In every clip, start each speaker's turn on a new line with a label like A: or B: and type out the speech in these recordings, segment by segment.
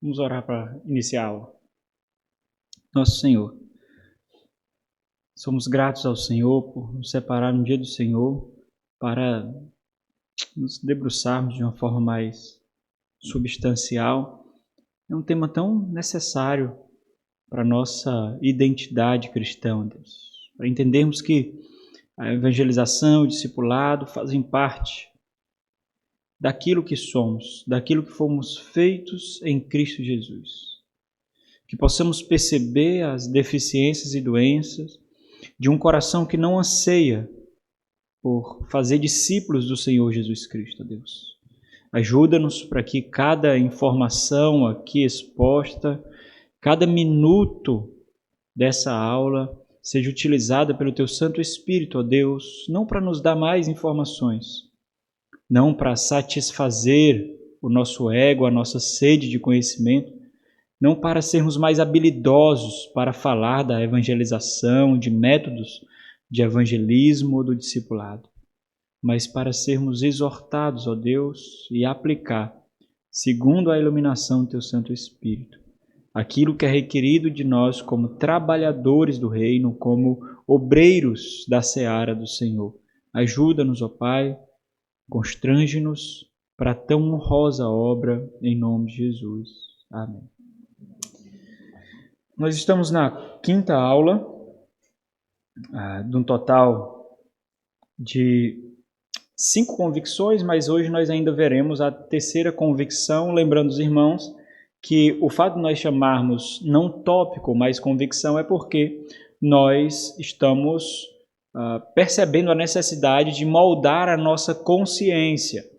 A: Vamos orar para iniciar a aula. Nosso Senhor, somos gratos ao Senhor por nos separar no dia do Senhor para nos debruçarmos de uma forma mais substancial. É um tema tão necessário para a nossa identidade cristã, Deus. Para entendermos que a evangelização, o discipulado fazem parte daquilo que somos, daquilo que fomos feitos em Cristo Jesus. Que possamos perceber as deficiências e doenças de um coração que não anseia por fazer discípulos do Senhor Jesus Cristo, Deus. Ajuda-nos para que cada informação aqui exposta, cada minuto dessa aula seja utilizada pelo Teu Santo Espírito, ó Deus, não para nos dar mais informações, não para satisfazer o nosso ego, a nossa sede de conhecimento, não para sermos mais habilidosos para falar da evangelização, de métodos de evangelismo ou do discipulado, mas para sermos exortados, ó Deus, e aplicar, segundo a iluminação do Teu Santo Espírito, aquilo que é requerido de nós como trabalhadores do reino, como obreiros da seara do Senhor. Ajuda-nos, ó Pai, constrange-nos para tão honrosa obra, em nome de Jesus. Amém. Nós estamos na quinta aula, de um total de 5 convicções, mas hoje nós ainda veremos a terceira convicção, lembrando os irmãos que o fato de nós chamarmos não tópico, mas convicção é porque nós estamos percebendo a necessidade de moldar a nossa consciência,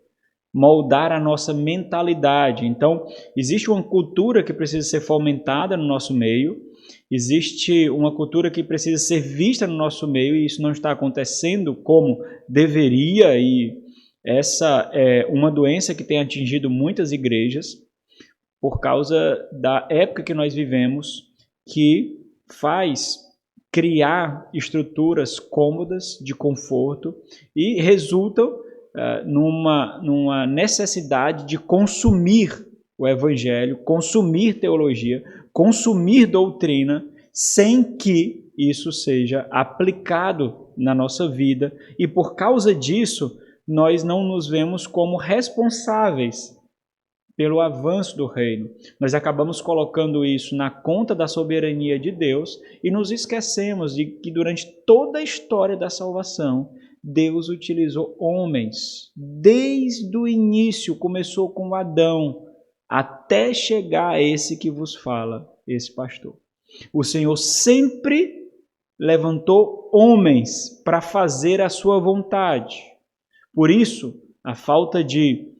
A: moldar a nossa mentalidade. Então, existe uma cultura que precisa ser fomentada no nosso meio, existe uma cultura que precisa ser vista no nosso meio e isso não está acontecendo como deveria, e essa é uma doença que tem atingido muitas igrejas por causa da época que nós vivemos, que faz criar estruturas cômodas, de conforto, e resultam numa necessidade de consumir o evangelho, consumir teologia, consumir doutrina, sem que isso seja aplicado na nossa vida, e por causa disso, nós não nos vemos como responsáveis pelo avanço do reino. Nós acabamos colocando isso na conta da soberania de Deus e nos esquecemos de que durante toda a história da salvação, Deus utilizou homens. Desde o início, começou com Adão, até chegar a esse que vos fala, esse pastor. O Senhor sempre levantou homens para fazer a sua vontade. Por isso, a falta de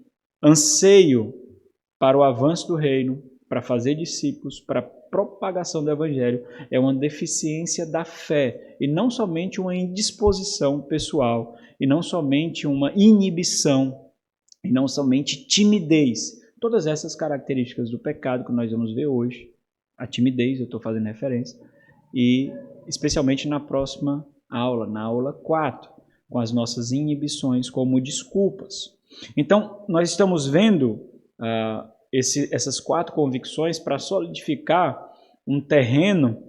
A: anseio para o avanço do reino, para fazer discípulos, para a propagação do evangelho, é uma deficiência da fé, e não somente uma indisposição pessoal, e não somente uma inibição, e não somente timidez. Todas essas características do pecado que nós vamos ver hoje, a timidez, eu estou fazendo referência, e especialmente na próxima aula, na aula 4, com as nossas inibições como desculpas. Então, nós estamos vendo essas 4 convicções para solidificar um terreno,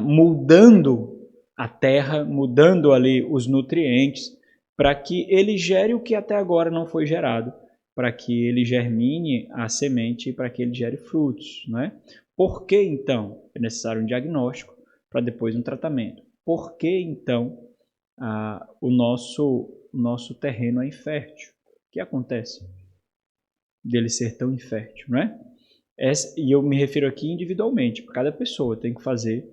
A: mudando a terra, mudando ali os nutrientes, para que ele gere o que até agora não foi gerado, para que ele germine a semente e para que ele gere frutos, não é? Por que então é necessário um diagnóstico para depois um tratamento? Por que então o nosso terreno é infértil? O que acontece dele ser tão infértil, não é? E eu me refiro aqui individualmente, para cada pessoa tem que fazer.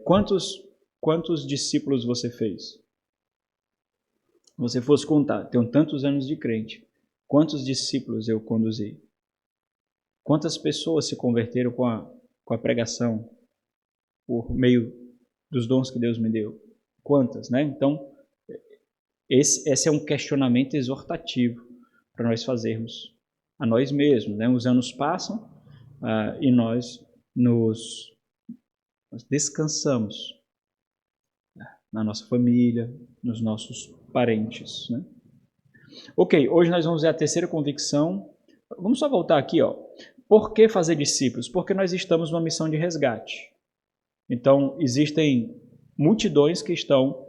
A: Quantos discípulos você fez? Se você fosse contar, tenho tantos anos de crente, quantos discípulos eu conduzi? Quantas pessoas se converteram com a pregação por meio dos dons que Deus me deu? Quantas, né? Então, esse é um questionamento exortativo para nós fazermos a nós mesmos, né? Os anos passam e nós descansamos na nossa família, nos nossos parentes, né? Ok, hoje nós vamos ver a terceira convicção. Vamos só voltar aqui, ó. Por que fazer discípulos? Porque nós estamos numa missão de resgate. Então, existem multidões que estão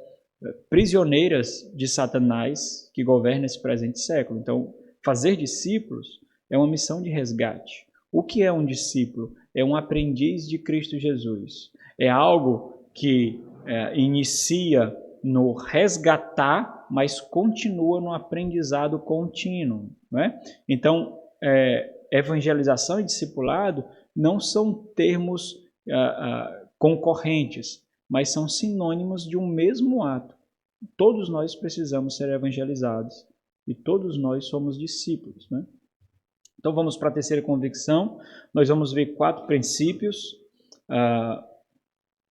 A: prisioneiras de Satanás que governa esse presente século. Então, fazer discípulos é uma missão de resgate. O que é um discípulo? É um aprendiz de Cristo Jesus. É algo que inicia no resgatar, mas continua no aprendizado contínuo. Não é? Então, evangelização e discipulado não são termos concorrentes, mas são sinônimos de um mesmo ato. Todos nós precisamos ser evangelizados e todos nós somos discípulos, né? Então vamos para a terceira convicção. Nós vamos ver 4 princípios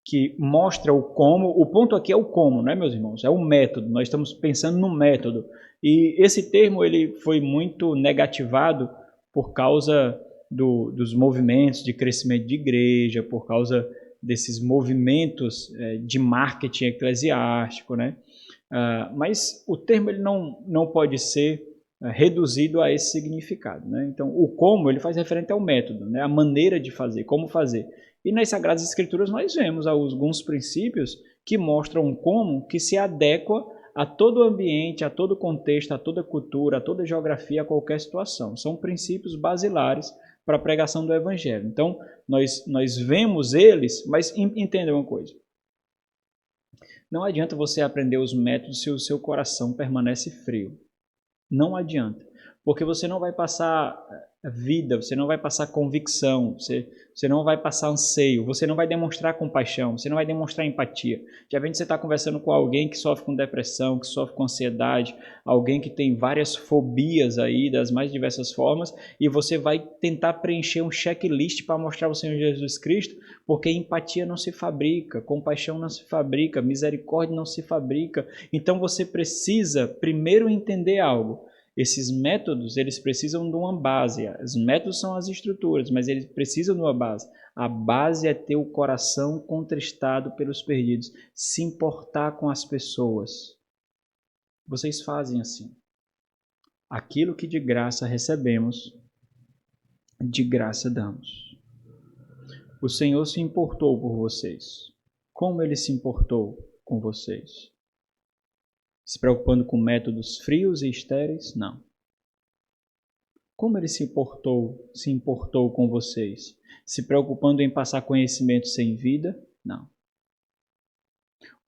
A: que mostram o como. O ponto aqui é o como, né, meus irmãos? É o método. Nós estamos pensando no método. E esse termo ele foi muito negativado por causa dos movimentos de crescimento de igreja, por causa desses movimentos de marketing eclesiástico, né? Mas o termo ele não pode ser reduzido a esse significado, né? Então, o como ele faz referente ao método, né? A maneira de fazer, como fazer. E nas Sagradas Escrituras nós vemos alguns princípios que mostram um como que se adequa a todo ambiente, a todo contexto, a toda cultura, a toda geografia, a qualquer situação. São princípios basilares para a pregação do Evangelho. Então, nós vemos eles, mas entenda uma coisa. Não adianta você aprender os métodos se o seu coração permanece frio. Não adianta. Porque você não vai passar vida, você não vai passar convicção, você não vai passar anseio, você não vai demonstrar compaixão, você não vai demonstrar empatia. Já vem de você estar conversando com alguém que sofre com depressão, que sofre com ansiedade, alguém que tem várias fobias aí, das mais diversas formas, e você vai tentar preencher um checklist para mostrar o Senhor Jesus Cristo, porque empatia não se fabrica, compaixão não se fabrica, misericórdia não se fabrica. Então você precisa primeiro entender algo. Esses métodos, eles precisam de uma base. Os métodos são as estruturas, mas eles precisam de uma base. A base é ter o coração contristado pelos perdidos, se importar com as pessoas. Vocês fazem assim. Aquilo que de graça recebemos, de graça damos. O Senhor se importou por vocês. Como Ele se importou com vocês? Se preocupando com métodos frios e estéreis? Não. Como ele se importou com vocês? Se preocupando em passar conhecimento sem vida? Não.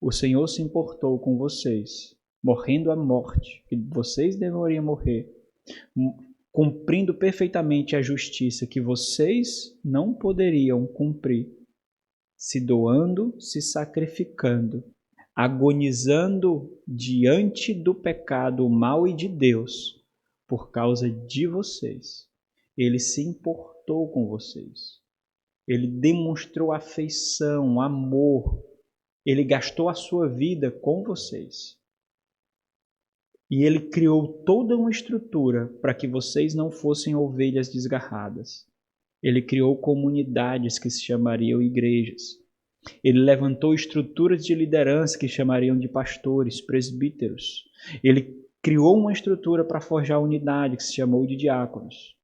A: O Senhor se importou com vocês, morrendo a morte que vocês deveriam morrer, cumprindo perfeitamente a justiça que vocês não poderiam cumprir, se doando, se sacrificando, agonizando diante do pecado, o mal e de Deus, por causa de vocês. Ele se importou com vocês. Ele demonstrou afeição, amor. Ele gastou a sua vida com vocês. E ele criou toda uma estrutura para que vocês não fossem ovelhas desgarradas. Ele criou comunidades que se chamariam igrejas. Ele levantou estruturas de liderança que chamariam de pastores, presbíteros. Ele criou uma estrutura para forjar a unidade que se chamou de diáconos.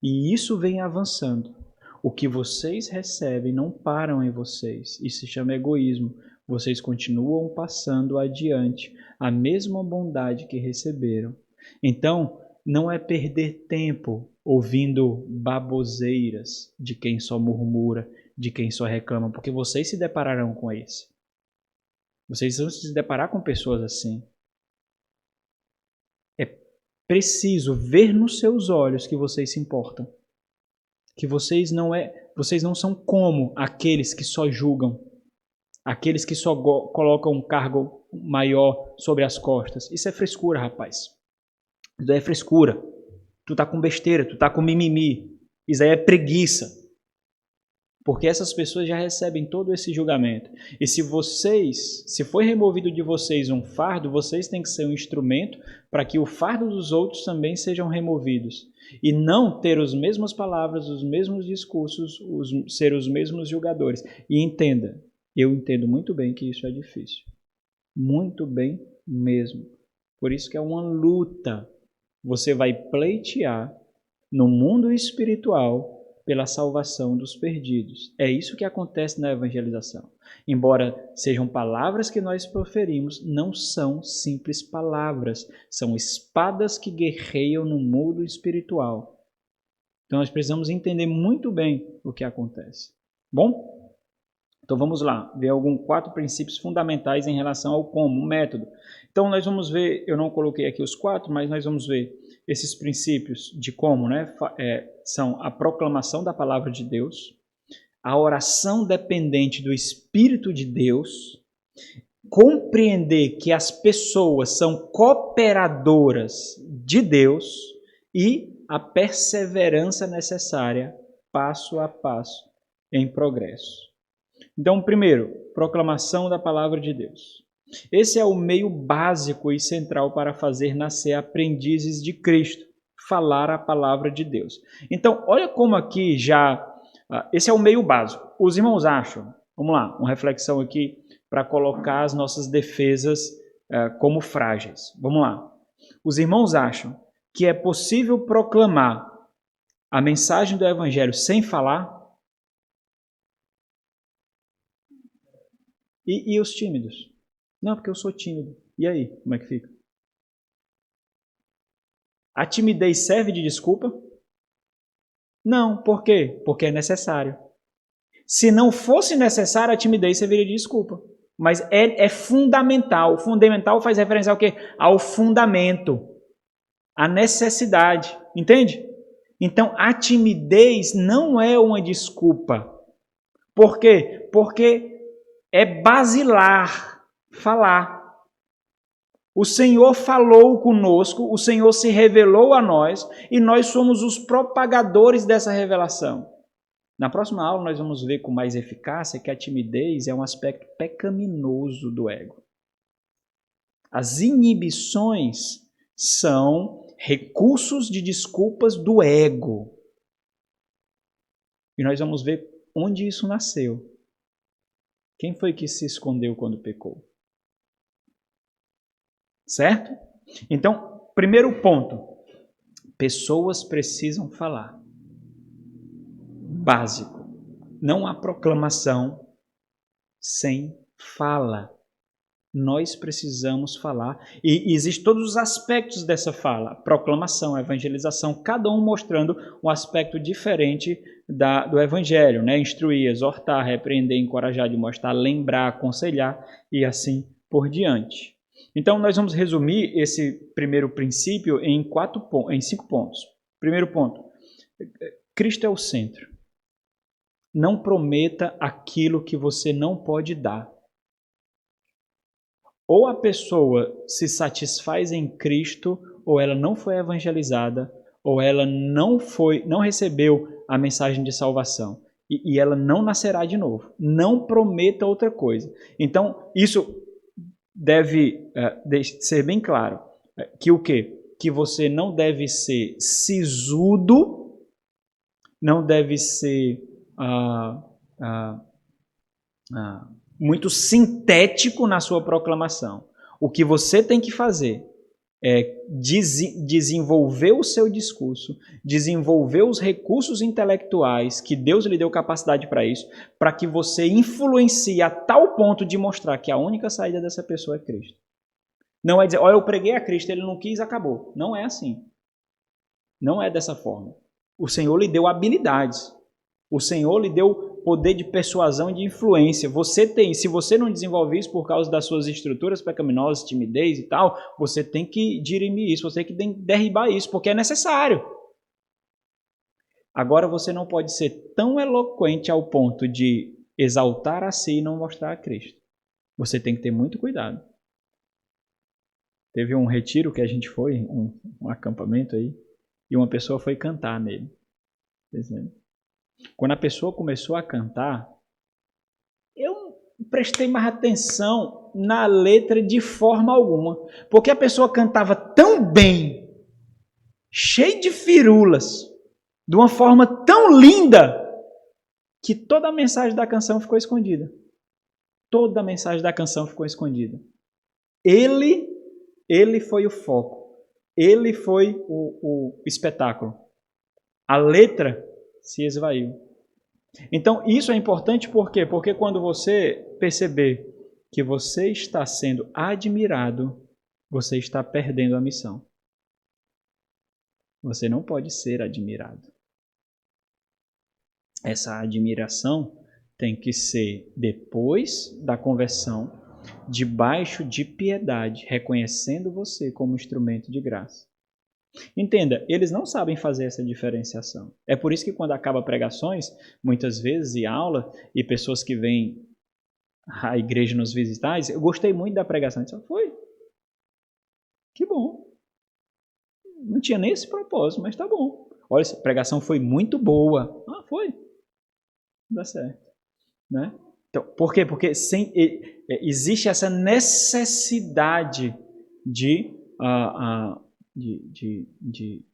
A: E isso vem avançando. O que vocês recebem não param em vocês. Isso se chama egoísmo. Vocês continuam passando adiante a mesma bondade que receberam. Então, não é perder tempo ouvindo baboseiras de quem só murmura, de quem só reclama, porque vocês se depararão com esse. Vocês vão se deparar com pessoas assim. É preciso ver nos seus olhos que vocês se importam. Que vocês não são como aqueles que só julgam, aqueles que só colocam um cargo maior sobre as costas. Isso é frescura, rapaz. Isso é frescura. Tu tá com besteira, tu tá com mimimi. Isso aí é preguiça. Porque essas pessoas já recebem todo esse julgamento. E se foi removido de vocês um fardo, vocês têm que ser um instrumento para que o fardo dos outros também sejam removidos. E não ter as mesmas palavras, os mesmos discursos, ser os mesmos julgadores. E entenda, eu entendo muito bem que isso é difícil. Muito bem mesmo. Por isso que é uma luta. Você vai pleitear no mundo espiritual pela salvação dos perdidos. É isso que acontece na evangelização. Embora sejam palavras que nós proferimos, não são simples palavras, são espadas que guerreiam no mundo espiritual. Então nós precisamos entender muito bem o que acontece. Bom? Então vamos lá, ver alguns 4 princípios fundamentais em relação ao como, o método. Então nós vamos ver, eu não coloquei aqui os 4, mas nós vamos ver esses princípios de como, né? São a proclamação da palavra de Deus, a oração dependente do Espírito de Deus, compreender que as pessoas são cooperadoras de Deus e a perseverança necessária, passo a passo, em progresso. Então, primeiro, proclamação da palavra de Deus. Esse é o meio básico e central para fazer nascer aprendizes de Cristo, falar a palavra de Deus. Então, olha como aqui já... esse é o meio básico. Os irmãos acham, vamos lá, uma reflexão aqui para colocar as nossas defesas como frágeis. Vamos lá. Os irmãos acham que é possível proclamar a mensagem do Evangelho sem falar? E os tímidos? Não, porque eu sou tímido. E aí, como é que fica? A timidez serve de desculpa? Não, por quê? Porque é necessário. Se não fosse necessário, a timidez serviria de desculpa. Mas é fundamental. O fundamental faz referência ao quê? Ao fundamento. À necessidade. Entende? Então, a timidez não é uma desculpa. Por quê? Porque é basilar falar. O Senhor falou conosco, o Senhor se revelou a nós e nós somos os propagadores dessa revelação. Na próxima aula nós vamos ver com mais eficácia que a timidez é um aspecto pecaminoso do ego. As inibições são recursos de desculpas do ego. E nós vamos ver onde isso nasceu. Quem foi que se escondeu quando pecou? Certo? Então, primeiro ponto. Pessoas precisam falar. Básico. Não há proclamação sem fala. Nós precisamos falar. E existem todos os aspectos dessa fala. Proclamação, evangelização, cada um mostrando um aspecto diferente do evangelho, né? Instruir, exortar, repreender, encorajar, demonstrar, lembrar, aconselhar e assim por diante. Então, nós vamos resumir esse primeiro princípio em 5 pontos. Primeiro ponto, Cristo é o centro. Não prometa aquilo que você não pode dar. Ou a pessoa se satisfaz em Cristo, ou ela não foi evangelizada, ou ela não recebeu a mensagem de salvação. E ela não nascerá de novo. Não prometa outra coisa. Então, isso deve ser bem claro. Que o quê? Que você não deve ser sisudo, não deve ser muito sintético na sua proclamação. O que você tem que fazer é desenvolver o seu discurso, desenvolver os recursos intelectuais que Deus lhe deu capacidade para isso, para que você influencie a tal ponto de mostrar que a única saída dessa pessoa é Cristo. Não é dizer, olha, eu preguei a Cristo, ele não quis, acabou. Não é assim. Não é dessa forma. O Senhor lhe deu habilidades. O Senhor lhe deu poder de persuasão e de influência. Você tem, se você não desenvolve isso por causa das suas estruturas pecaminosas, timidez e tal, você tem que dirimir isso, você tem que derribar isso, porque é necessário. Agora você não pode ser tão eloquente ao ponto de exaltar a si e não mostrar a Cristo. Você tem que ter muito cuidado. Teve um retiro que a gente foi, um acampamento aí, e uma pessoa foi cantar nele. Quando a pessoa começou a cantar, eu prestei mais atenção na letra de forma alguma. Porque a pessoa cantava tão bem, cheio de firulas, de uma forma tão linda, que toda a mensagem da canção ficou escondida. Toda a mensagem da canção ficou escondida. Ele foi o foco. Ele foi o espetáculo. A letra se esvaiu. Então, isso é importante por quê? Porque quando você perceber que você está sendo admirado, você está perdendo a missão. Você não pode ser admirado. Essa admiração tem que ser depois da conversão, debaixo de piedade, reconhecendo você como instrumento de graça. Entenda, eles não sabem fazer essa diferenciação. É por isso que quando acaba pregações, muitas vezes, e aula, e pessoas que vêm à igreja nos visitar, dizem, eu gostei muito da pregação. Eu disse, foi? Que bom. Não tinha nem esse propósito, mas tá bom. Olha, a pregação foi muito boa. Ah, foi. Dá certo. Né? Então, por quê? Porque existe essa necessidade de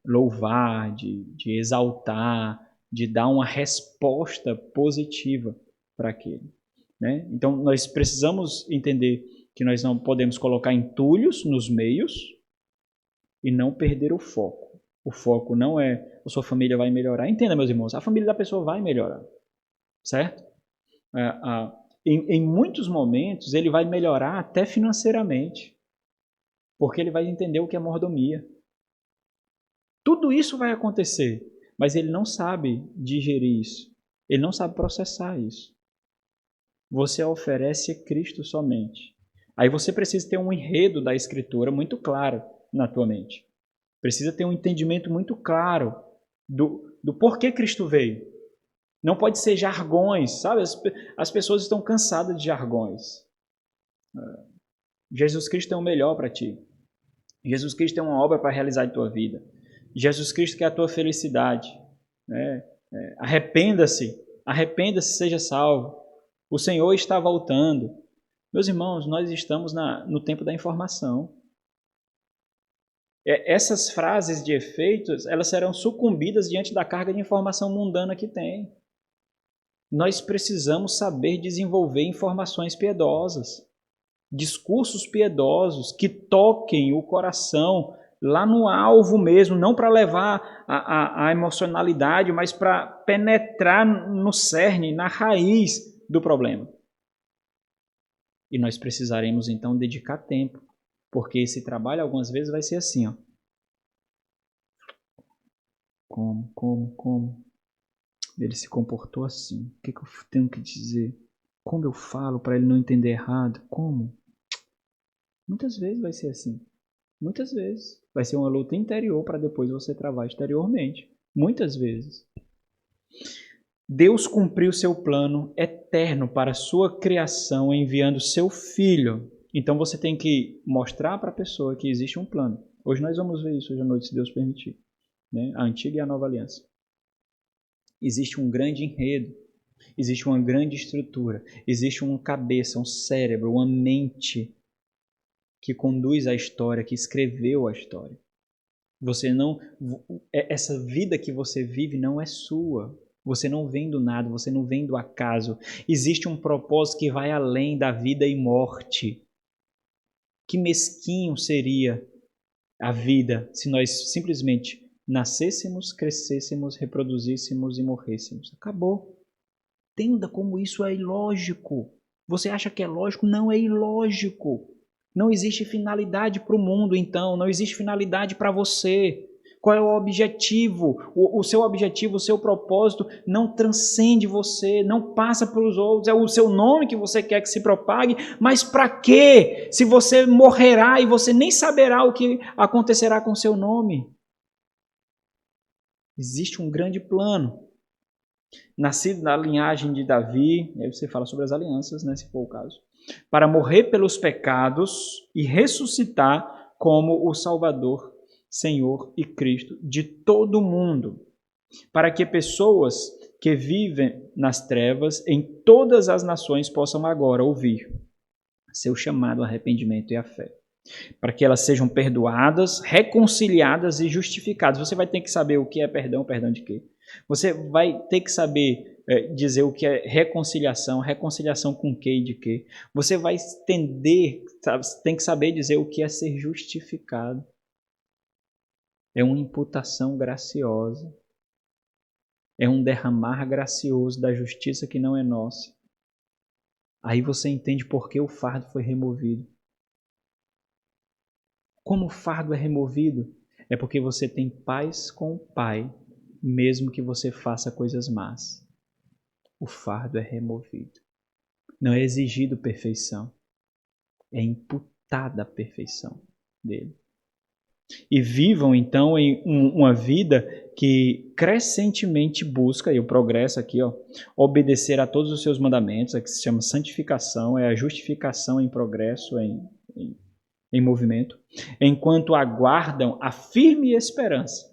A: louvar, de exaltar, de dar uma resposta positiva para aquele. Né? Então, nós precisamos entender que nós não podemos colocar entulhos nos meios e não perder o foco. O foco não é a sua família vai melhorar. Entenda, meus irmãos, a família da pessoa vai melhorar. Certo? Em muitos momentos, ele vai melhorar até financeiramente. Porque ele vai entender o que é mordomia. Tudo isso vai acontecer, mas ele não sabe digerir isso. Ele não sabe processar isso. Você oferece Cristo somente. Aí você precisa ter um enredo da Escritura muito claro na tua mente. Precisa ter um entendimento muito claro do porquê Cristo veio. Não pode ser jargões, sabe? As pessoas estão cansadas de jargões. Jesus Cristo tem o melhor para ti. Jesus Cristo tem uma obra para realizar em tua vida. Jesus Cristo quer a tua felicidade. Arrependa-se, seja salvo. O Senhor está voltando. Meus irmãos, nós estamos no tempo da informação. Essas frases de efeitos, elas serão sucumbidas diante da carga de informação mundana que tem. Nós precisamos saber desenvolver informações piedosas, discursos piedosos que toquem o coração lá no alvo mesmo, não para levar a emocionalidade, mas para penetrar no cerne, na raiz do problema. E nós precisaremos então dedicar tempo, porque esse trabalho algumas vezes vai ser assim, ó. Como? Ele se comportou assim. O que eu tenho que dizer? Como eu falo para ele não entender errado? Como? Muitas vezes vai ser assim. Muitas vezes. Vai ser uma luta interior para depois você travar exteriormente. Muitas vezes. Deus cumpriu seu plano eterno para a sua criação enviando seu Filho. Então você tem que mostrar para a pessoa que existe um plano. Hoje nós vamos ver isso hoje à noite, se Deus permitir. Né? A antiga e a nova aliança. Existe um grande enredo, existe uma grande estrutura, existe uma cabeça, um cérebro, uma mente que conduz a história, que escreveu a história. Essa vida que você vive não é sua. Você não vem do nada, você não vem do acaso. Existe um propósito que vai além da vida e morte. Que mesquinho seria a vida se nós simplesmente nascêssemos, crescêssemos, reproduzíssemos e morrêssemos. Acabou. Entenda como isso é ilógico. Você acha que é lógico? Não é ilógico. Não existe finalidade para o mundo, então. Não existe finalidade para você. Qual é o objetivo? O seu objetivo, o seu propósito não transcende você, não passa para os outros. É o seu nome que você quer que se propague, mas para quê? Se você morrerá e você nem saberá o que acontecerá com o seu nome. Existe um grande plano. Nascido da linhagem de Davi, aí você fala sobre as alianças, né, se for o caso, para morrer pelos pecados e ressuscitar como o Salvador, Senhor e Cristo de todo o mundo, para que pessoas que vivem nas trevas em todas as nações possam agora ouvir seu chamado ao arrependimento e à fé. Para que elas sejam perdoadas, reconciliadas e justificadas. Você vai ter que saber o que é perdão, perdão de quê? Você vai ter que saber dizer o que é reconciliação, reconciliação com quê e de quê. Você vai entender, tem que saber dizer o que é ser justificado. É uma imputação graciosa. é um derramar gracioso da justiça que não é nossa. Aí você entende por que o fardo foi removido. Como o fardo é removido? É porque você tem paz com o Pai, mesmo que você faça coisas más. O fardo é removido. Não é exigido perfeição. É imputada a perfeição dele. E vivam, então, em uma vida que crescentemente busca, e o progresso aqui, obedecer a todos os seus mandamentos, que se chama santificação, é a justificação em progresso, em movimento, enquanto aguardam a firme esperança,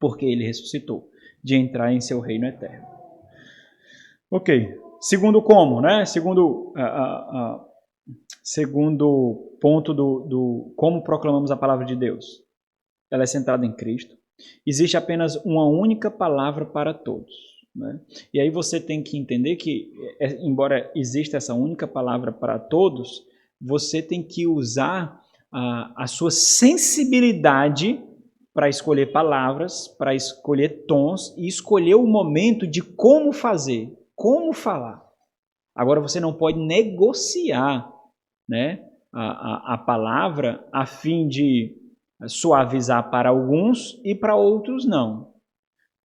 A: porque ele ressuscitou, de entrar em seu reino eterno. Ok. Segundo como, né? Segundo ponto do como proclamamos a palavra de Deus. Ela é centrada em Cristo. Existe apenas uma única palavra para todos. Né? E aí você tem que entender que, embora exista essa única palavra para todos, você tem que usar a sua sensibilidade para escolher palavras, para escolher tons e escolher o momento de como fazer, como falar. Agora você não pode negociar, né, a palavra a fim de suavizar para alguns e para outros não.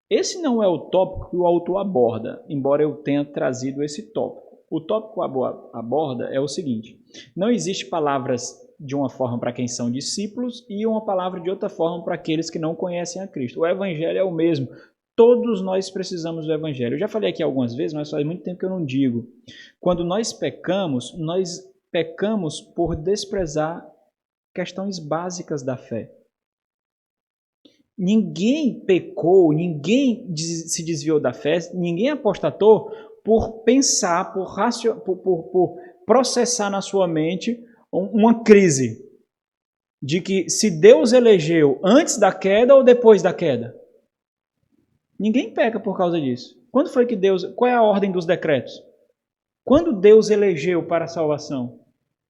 A: Esse não é o tópico que o autor aborda, embora eu tenha trazido esse tópico. O tópico que aborda é o seguinte: não existe palavras de uma forma para quem são discípulos e uma palavra de outra forma para aqueles que não conhecem a Cristo. O evangelho é o mesmo. Todos nós precisamos do evangelho. Eu já falei aqui algumas vezes, mas faz muito tempo que eu não digo. Quando nós pecamos por desprezar questões básicas da fé. Ninguém pecou, ninguém se desviou da fé, ninguém apostatou por pensar, por processar na sua mente uma crise de que se Deus elegeu antes da queda ou depois da queda. Ninguém peca por causa disso. Quando foi que Deus... Qual é a ordem dos decretos? Quando Deus elegeu para a salvação?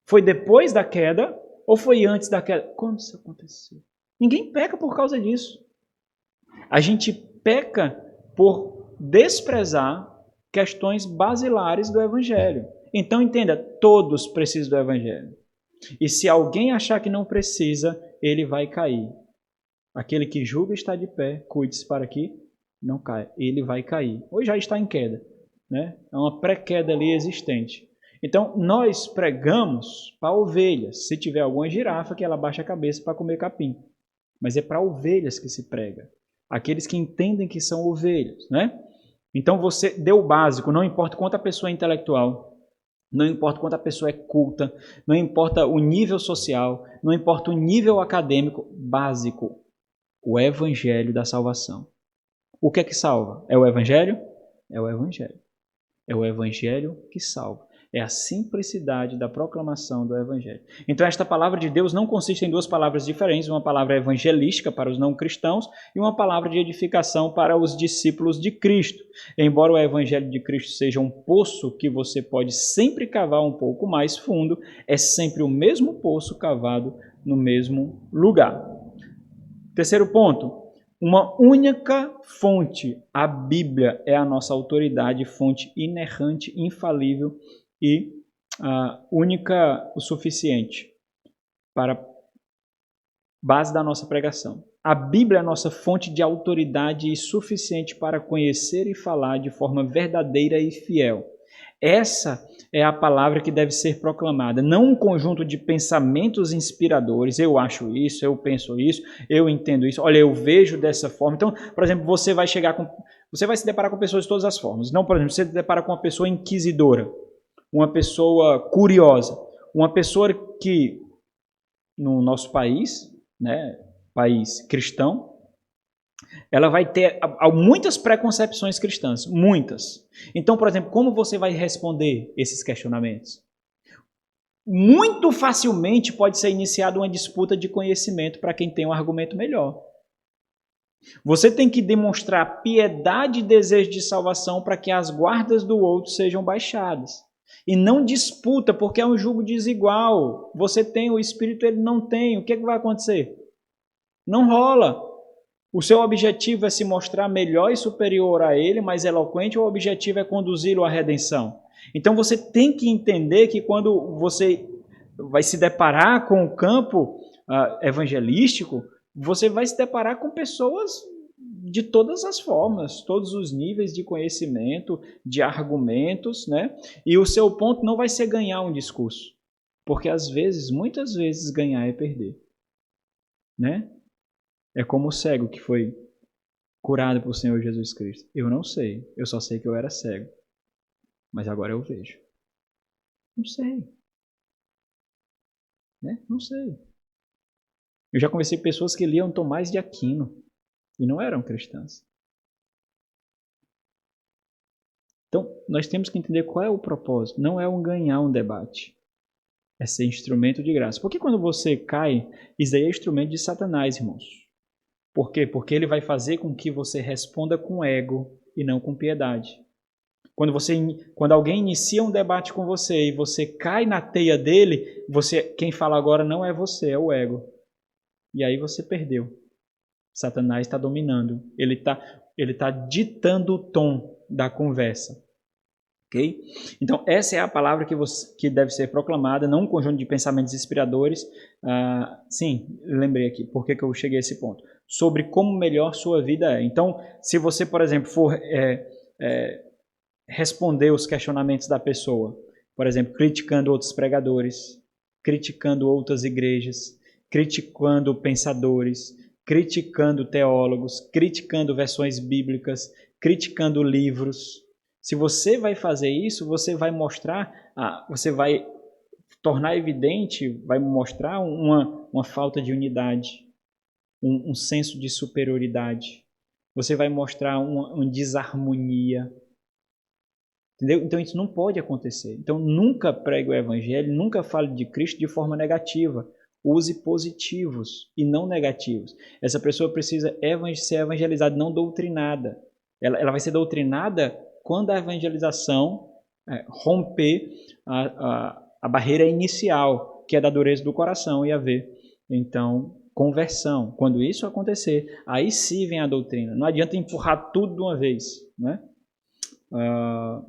A: Foi depois da queda ou foi antes da queda? Quando isso aconteceu? Ninguém peca por causa disso. A gente peca por desprezar questões basilares do Evangelho. Então entenda, todos precisam do Evangelho. E se alguém achar que não precisa, ele vai cair. Aquele que julga está de pé, cuide-se para que não caia. Ele vai cair. Ou já está em queda. Né? É uma pré-queda ali existente. Então, nós pregamos para ovelhas. Se tiver alguma girafa, que ela baixe a cabeça para comer capim. Mas é para ovelhas que se prega. Aqueles que entendem que são ovelhas. Né? Então, você deu o básico. Não importa quanto a pessoa é intelectual. Não importa quanto a pessoa é culta. Não importa o nível social. Não importa o nível acadêmico. Básico. O evangelho da salvação. O que é que salva? É o evangelho? É o evangelho. É o evangelho que salva. É a simplicidade da proclamação do evangelho. Então esta palavra de Deus não consiste em duas palavras diferentes, uma palavra evangelística para os não cristãos e uma palavra de edificação para os discípulos de Cristo. Embora o evangelho de Cristo seja um poço que você pode sempre cavar um pouco mais fundo, é sempre o mesmo poço cavado no mesmo lugar. Terceiro ponto. Uma única fonte, a Bíblia é a nossa autoridade, fonte inerrante, infalível e única o suficiente para base da nossa pregação. A Bíblia é a nossa fonte de autoridade e suficiente para conhecer e falar de forma verdadeira e fiel. Essa é a palavra que deve ser proclamada, não um conjunto de pensamentos inspiradores. Eu acho isso, eu penso isso, eu entendo isso, olha, eu vejo dessa forma. Então, por exemplo, você vai se deparar com pessoas de todas as formas. Não, por exemplo, você se depara com uma pessoa inquisidora, uma pessoa curiosa, uma pessoa que, no nosso país, né, país cristão, ela vai ter muitas preconcepções cristãs, muitas. Então, por exemplo, como você vai responder esses questionamentos? Muito facilmente pode ser iniciada uma disputa de conhecimento para quem tem um argumento melhor. Você tem que demonstrar piedade e desejo de salvação para que as guardas do outro sejam baixadas. E não disputa, porque é um jugo desigual. Você tem o Espírito, ele não tem. O que é que vai acontecer? Não rola. O seu objetivo é se mostrar melhor e superior a ele, mais eloquente, ou o objetivo é conduzi-lo à redenção? Então você tem que entender que quando você vai se deparar com o campo evangelístico, você vai se deparar com pessoas de todas as formas, todos os níveis de conhecimento, de argumentos, né? E o seu ponto não vai ser ganhar um discurso, porque às vezes, muitas vezes, ganhar é perder, né? É como o cego que foi curado pelo Senhor Jesus Cristo. Eu não sei, eu só sei que eu era cego, mas agora eu vejo. Não sei, né? Não sei. Eu já conversei com pessoas que liam Tomás de Aquino e não eram cristãs. Então, nós temos que entender qual é o propósito. Não é ganhar um debate. É ser instrumento de graça. Porque quando você cai, isso aí é instrumento de Satanás, irmãos. Por quê? Porque ele vai fazer com que você responda com ego e não com piedade. Quando alguém inicia um debate com você e você cai na teia dele, quem fala agora não é você, é o ego. E aí você perdeu. Satanás está dominando. Ele tá ditando o tom da conversa. Ok? Então, essa é a palavra que deve ser proclamada, não um conjunto de pensamentos inspiradores. Sim, lembrei aqui. Por que eu cheguei a esse ponto? Sobre como melhor sua vida é. Então, se você, por exemplo, for responder os questionamentos da pessoa, por exemplo, criticando outros pregadores, criticando outras igrejas, criticando pensadores, criticando teólogos, criticando versões bíblicas, criticando livros. Se você vai fazer isso, você vai mostrar, você vai tornar evidente, vai mostrar uma falta de unidade, um senso de superioridade. Você vai mostrar uma desarmonia. Entendeu? Então isso não pode acontecer. Então nunca pregue o evangelho, nunca fale de Cristo de forma negativa. Use positivos e não negativos. Essa pessoa precisa ser evangelizada, não doutrinada. Ela vai ser doutrinada quando a evangelização romper a barreira inicial, que é da dureza do coração, e haver, então, conversão. Quando isso acontecer, aí sim vem a doutrina. Não adianta empurrar tudo de uma vez, né?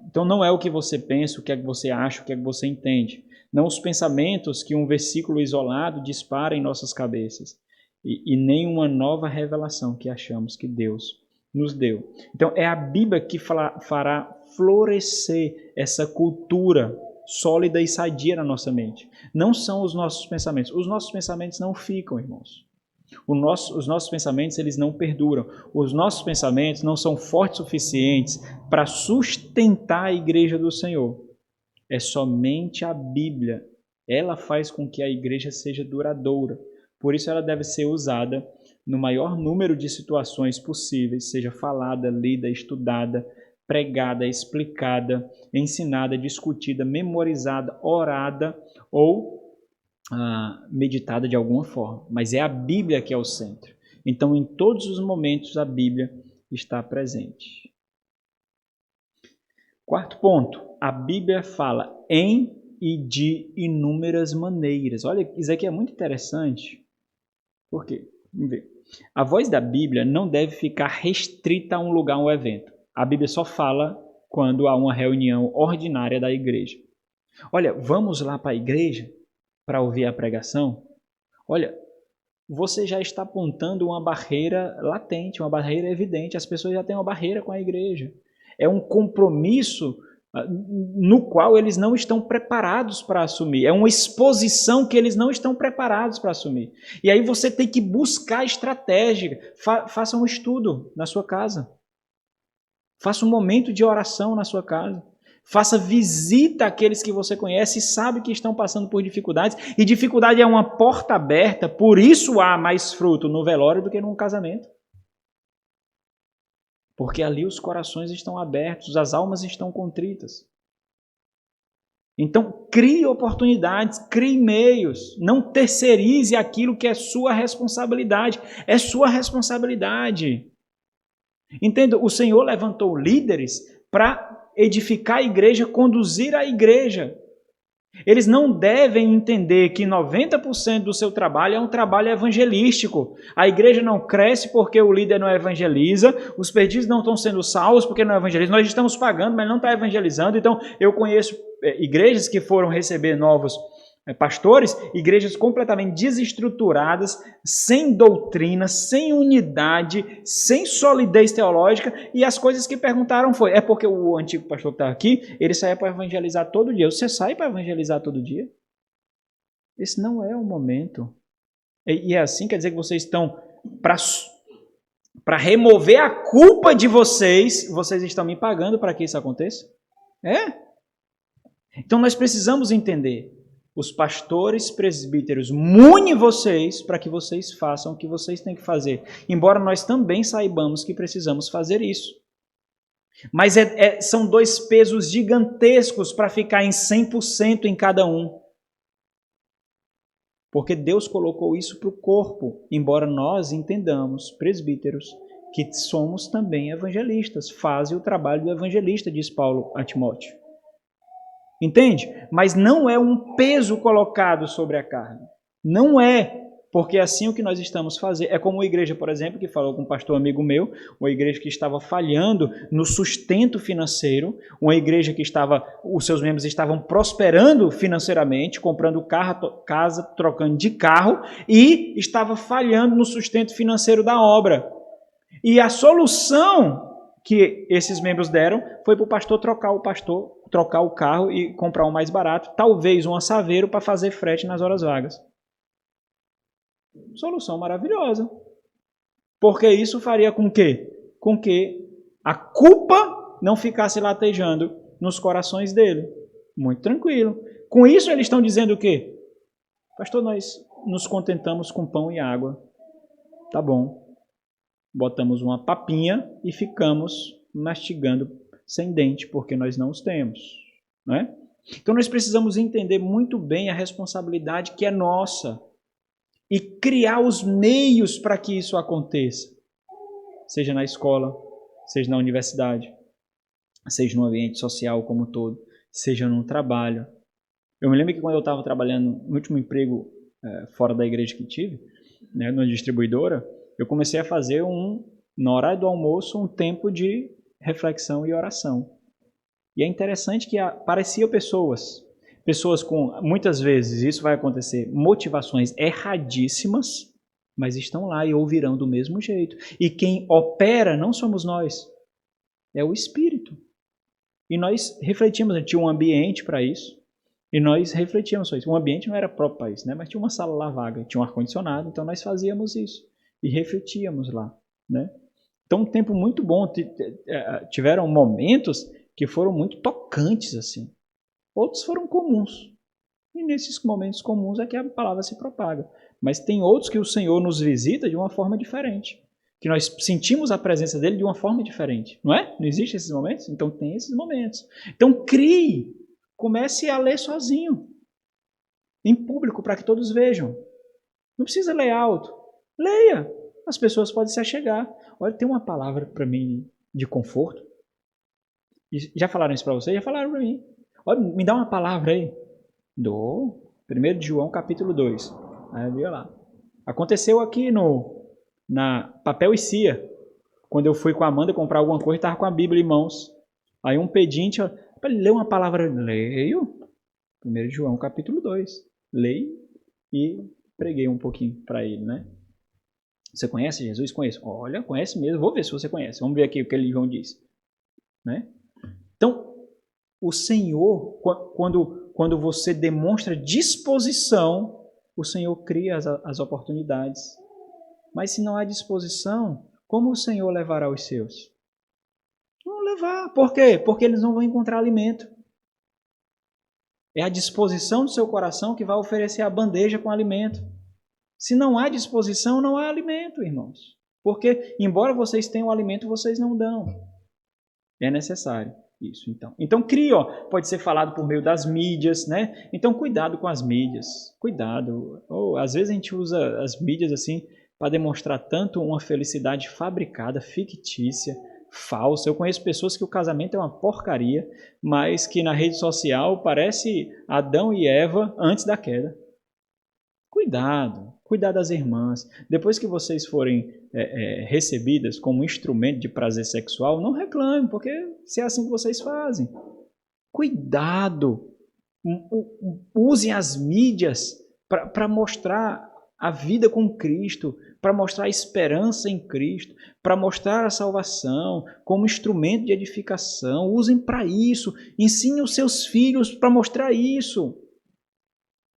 A: Então não é o que você pensa, o que é que você acha, o que é que você entende. Não os pensamentos que um versículo isolado dispara em nossas cabeças. E nem uma nova revelação que achamos que Deus nos deu. Então é a Bíblia que fará florescer essa cultura sólida e sadia na nossa mente. Não são os nossos pensamentos. Os nossos pensamentos não ficam, irmãos. Os nossos pensamentos, eles não perduram. Os nossos pensamentos não são fortes o suficientes para sustentar a igreja do Senhor. É somente a Bíblia. Ela faz com que a igreja seja duradoura. Por isso ela deve ser usada no maior número de situações possíveis, seja falada, lida, estudada, pregada, explicada, ensinada, discutida, memorizada, orada ou meditada de alguma forma, mas é a Bíblia que é o centro. Então, em todos os momentos, a Bíblia está presente. Quarto ponto, a Bíblia fala em e de inúmeras maneiras. Olha, isso aqui é muito interessante. Por quê? Vamos ver. A voz da Bíblia não deve ficar restrita a um lugar, a um evento. A Bíblia só fala quando há uma reunião ordinária da igreja. Olha, vamos lá para a igreja para ouvir a pregação? Olha, você já está apontando uma barreira latente, uma barreira evidente. As pessoas já têm uma barreira com a igreja. É um compromisso no qual eles não estão preparados para assumir. É uma exposição que eles não estão preparados para assumir. E aí você tem que buscar estratégia. Faça um estudo na sua casa. Faça um momento de oração na sua casa. Faça visita àqueles que você conhece e sabe que estão passando por dificuldades. E dificuldade é uma porta aberta, por isso há mais fruto no velório do que num casamento. Porque ali os corações estão abertos, as almas estão contritas. Então, crie oportunidades, crie meios. Não terceirize aquilo que é sua responsabilidade. É sua responsabilidade. Entenda, o Senhor levantou líderes para edificar a igreja, conduzir a igreja. Eles não devem entender que 90% do seu trabalho é um trabalho evangelístico. A igreja não cresce porque o líder não evangeliza, os perdidos não estão sendo salvos porque não evangelizam. Nós estamos pagando, mas não está evangelizando. Então, eu conheço igrejas que foram receber novos pastores, igrejas completamente desestruturadas, sem doutrina, sem unidade, sem solidez teológica, e as coisas que perguntaram foi, é porque o antigo pastor que está aqui, ele saia para evangelizar todo dia. Você sai para evangelizar todo dia? Esse não é o momento. E é assim, quer dizer que vocês estão para remover a culpa de vocês estão me pagando para que isso aconteça? É? Então nós precisamos entender. Os pastores presbíteros munem vocês para que vocês façam o que vocês têm que fazer. Embora nós também saibamos que precisamos fazer isso. Mas são dois pesos gigantescos para ficar em 100% em cada um. Porque Deus colocou isso para o corpo. Embora nós entendamos, presbíteros, que somos também evangelistas. Fazem o trabalho do evangelista, diz Paulo a Timóteo. Entende? Mas não é um peso colocado sobre a carne. Não é, porque assim o que nós estamos fazendo. É como uma igreja, por exemplo, que falou com um pastor amigo meu, uma igreja que estava falhando no sustento financeiro, uma igreja que os seus membros estavam prosperando financeiramente, comprando casa, trocando de carro, e estava falhando no sustento financeiro da obra. E a solução que esses membros deram foi para o pastor trocar o carro e comprar um mais barato, talvez um assaveiro para fazer frete nas horas vagas. Solução maravilhosa. Porque isso faria com que a culpa não ficasse latejando nos corações dele. Muito tranquilo. Com isso eles estão dizendo o quê? Pastor, nós nos contentamos com pão e água. Tá bom. Botamos uma papinha e ficamos mastigando sem dente, porque nós não os temos. Não é? Então nós precisamos entender muito bem a responsabilidade que é nossa e criar os meios para que isso aconteça. Seja na escola, seja na universidade, seja no ambiente social como um todo, seja no trabalho. Eu me lembro que quando eu estava trabalhando no último emprego fora da igreja que tive, né, numa distribuidora, eu comecei a fazer no horário do almoço, um tempo de reflexão e oração. E é interessante que apareciam pessoas com, muitas vezes, isso vai acontecer, motivações erradíssimas, mas estão lá e ouvirão do mesmo jeito. E quem opera não somos nós, é o Espírito. E nós refletimos, a gente tinha um ambiente para isso, e nós refletíamos sobre isso. O ambiente não era próprio para isso, né? Mas tinha uma sala lá vaga, tinha um ar-condicionado, então nós fazíamos isso. E refletíamos lá, né? Então, um tempo muito bom. Tiveram momentos que foram muito tocantes, assim. Outros foram comuns. E nesses momentos comuns é que a palavra se propaga. Mas tem outros que o Senhor nos visita de uma forma diferente. Que nós sentimos a presença dele de uma forma diferente. Não é? Não existem esses momentos? Então tem esses momentos. Então crie. Comece a ler sozinho. Em público, para que todos vejam. Não precisa ler alto. Leia. As pessoas podem se achegar. Olha, tem uma palavra para mim de conforto. Já falaram isso para você? Já falaram para mim. Olha, me dá uma palavra aí. 1 João, capítulo 2. Aí viu lá. Aconteceu aqui na Papel e Cia. Quando eu fui com a Amanda comprar alguma coisa, estava com a Bíblia em mãos. Aí um pedinte, para ler uma palavra, leio. 1 João, capítulo 2. Leio e preguei um pouquinho para ele, né? Você conhece Jesus? Conheço. Olha, conhece mesmo. Vou ver se você conhece. Vamos ver aqui o que João diz. Né? Então, o Senhor, quando você demonstra disposição, o Senhor cria as oportunidades. Mas se não há disposição, como o Senhor levará os seus? Não levar. Por quê? Porque eles não vão encontrar alimento. É a disposição do seu coração que vai oferecer a bandeja com alimento. Se não há disposição, não há alimento, irmãos. Porque, embora vocês tenham alimento, vocês não dão. É necessário isso, então. Então, crie, pode ser falado por meio das mídias, né? Então, cuidado com as mídias. Cuidado. Às vezes a gente usa as mídias assim para demonstrar tanto uma felicidade fabricada, fictícia, falsa. Eu conheço pessoas que o casamento é uma porcaria, mas que na rede social parece Adão e Eva antes da queda. Cuidado das irmãs. Depois que vocês forem recebidas como instrumento de prazer sexual, não reclame, porque se é assim que vocês fazem. Cuidado. Usem as mídias para mostrar a vida com Cristo, para mostrar a esperança em Cristo, para mostrar a salvação como instrumento de edificação. Usem para isso. Ensinem os seus filhos para mostrar isso.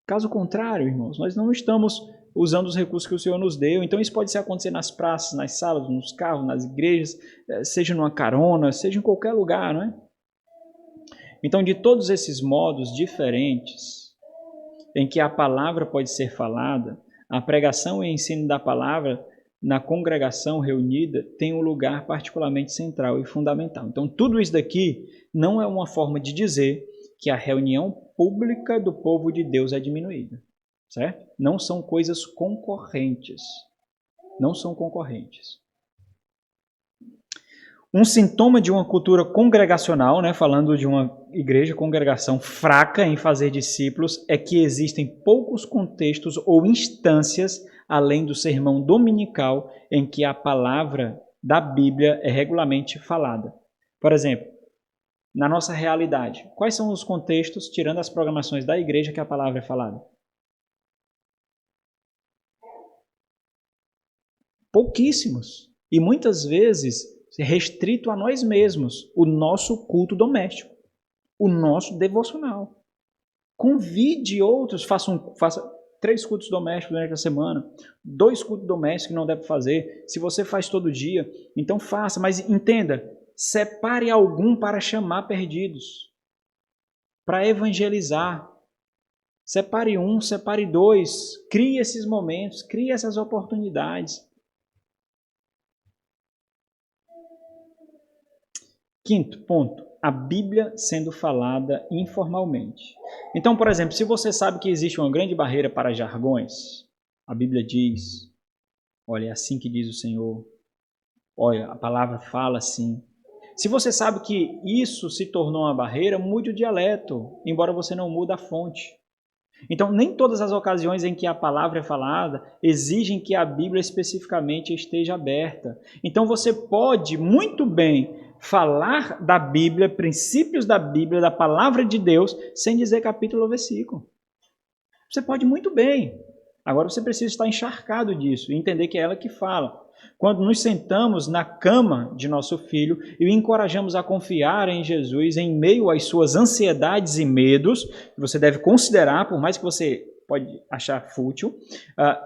A: Caso contrário, irmãos, nós não estamos usando os recursos que o Senhor nos deu. Então isso pode acontecer nas praças, nas salas, nos carros, nas igrejas, seja numa carona, seja em qualquer lugar, não é? Então, de todos esses modos diferentes em que a palavra pode ser falada, a pregação e ensino da palavra na congregação reunida tem um lugar particularmente central e fundamental. Então, tudo isso daqui não é uma forma de dizer que a reunião pública do povo de Deus é diminuída, certo? Não são coisas concorrentes. Não são concorrentes. Um sintoma de uma cultura congregacional, né, falando de uma igreja, congregação fraca em fazer discípulos, é que existem poucos contextos ou instâncias, além do sermão dominical, em que a palavra da Bíblia é regularmente falada. Por exemplo, na nossa realidade, quais são os contextos, tirando as programações da igreja, que a palavra é falada? Pouquíssimos. E muitas vezes restrito a nós mesmos, o nosso culto doméstico, o nosso devocional. Convide outros, faça 3 cultos domésticos durante a semana, 2 cultos domésticos que não deve fazer. Se você faz todo dia, então faça, mas entenda, separe algum para chamar perdidos, para evangelizar. Separe 1, separe 2, crie esses momentos, crie essas oportunidades. Quinto ponto, a Bíblia sendo falada informalmente. Então, por exemplo, se você sabe que existe uma grande barreira para jargões, a Bíblia diz, olha, é assim que diz o Senhor, olha, a palavra fala assim. Se você sabe que isso se tornou uma barreira, mude o dialeto, embora você não mude a fonte. Então, nem todas as ocasiões em que a palavra é falada exigem que a Bíblia especificamente esteja aberta. Então, você pode muito bem falar da Bíblia, princípios da Bíblia, da palavra de Deus, sem dizer capítulo ou versículo. Você pode muito bem. Agora você precisa estar encharcado disso e entender que é ela que fala. Quando nos sentamos na cama de nosso filho e o encorajamos a confiar em Jesus em meio às suas ansiedades e medos, que você deve considerar, por mais que você pode achar fútil,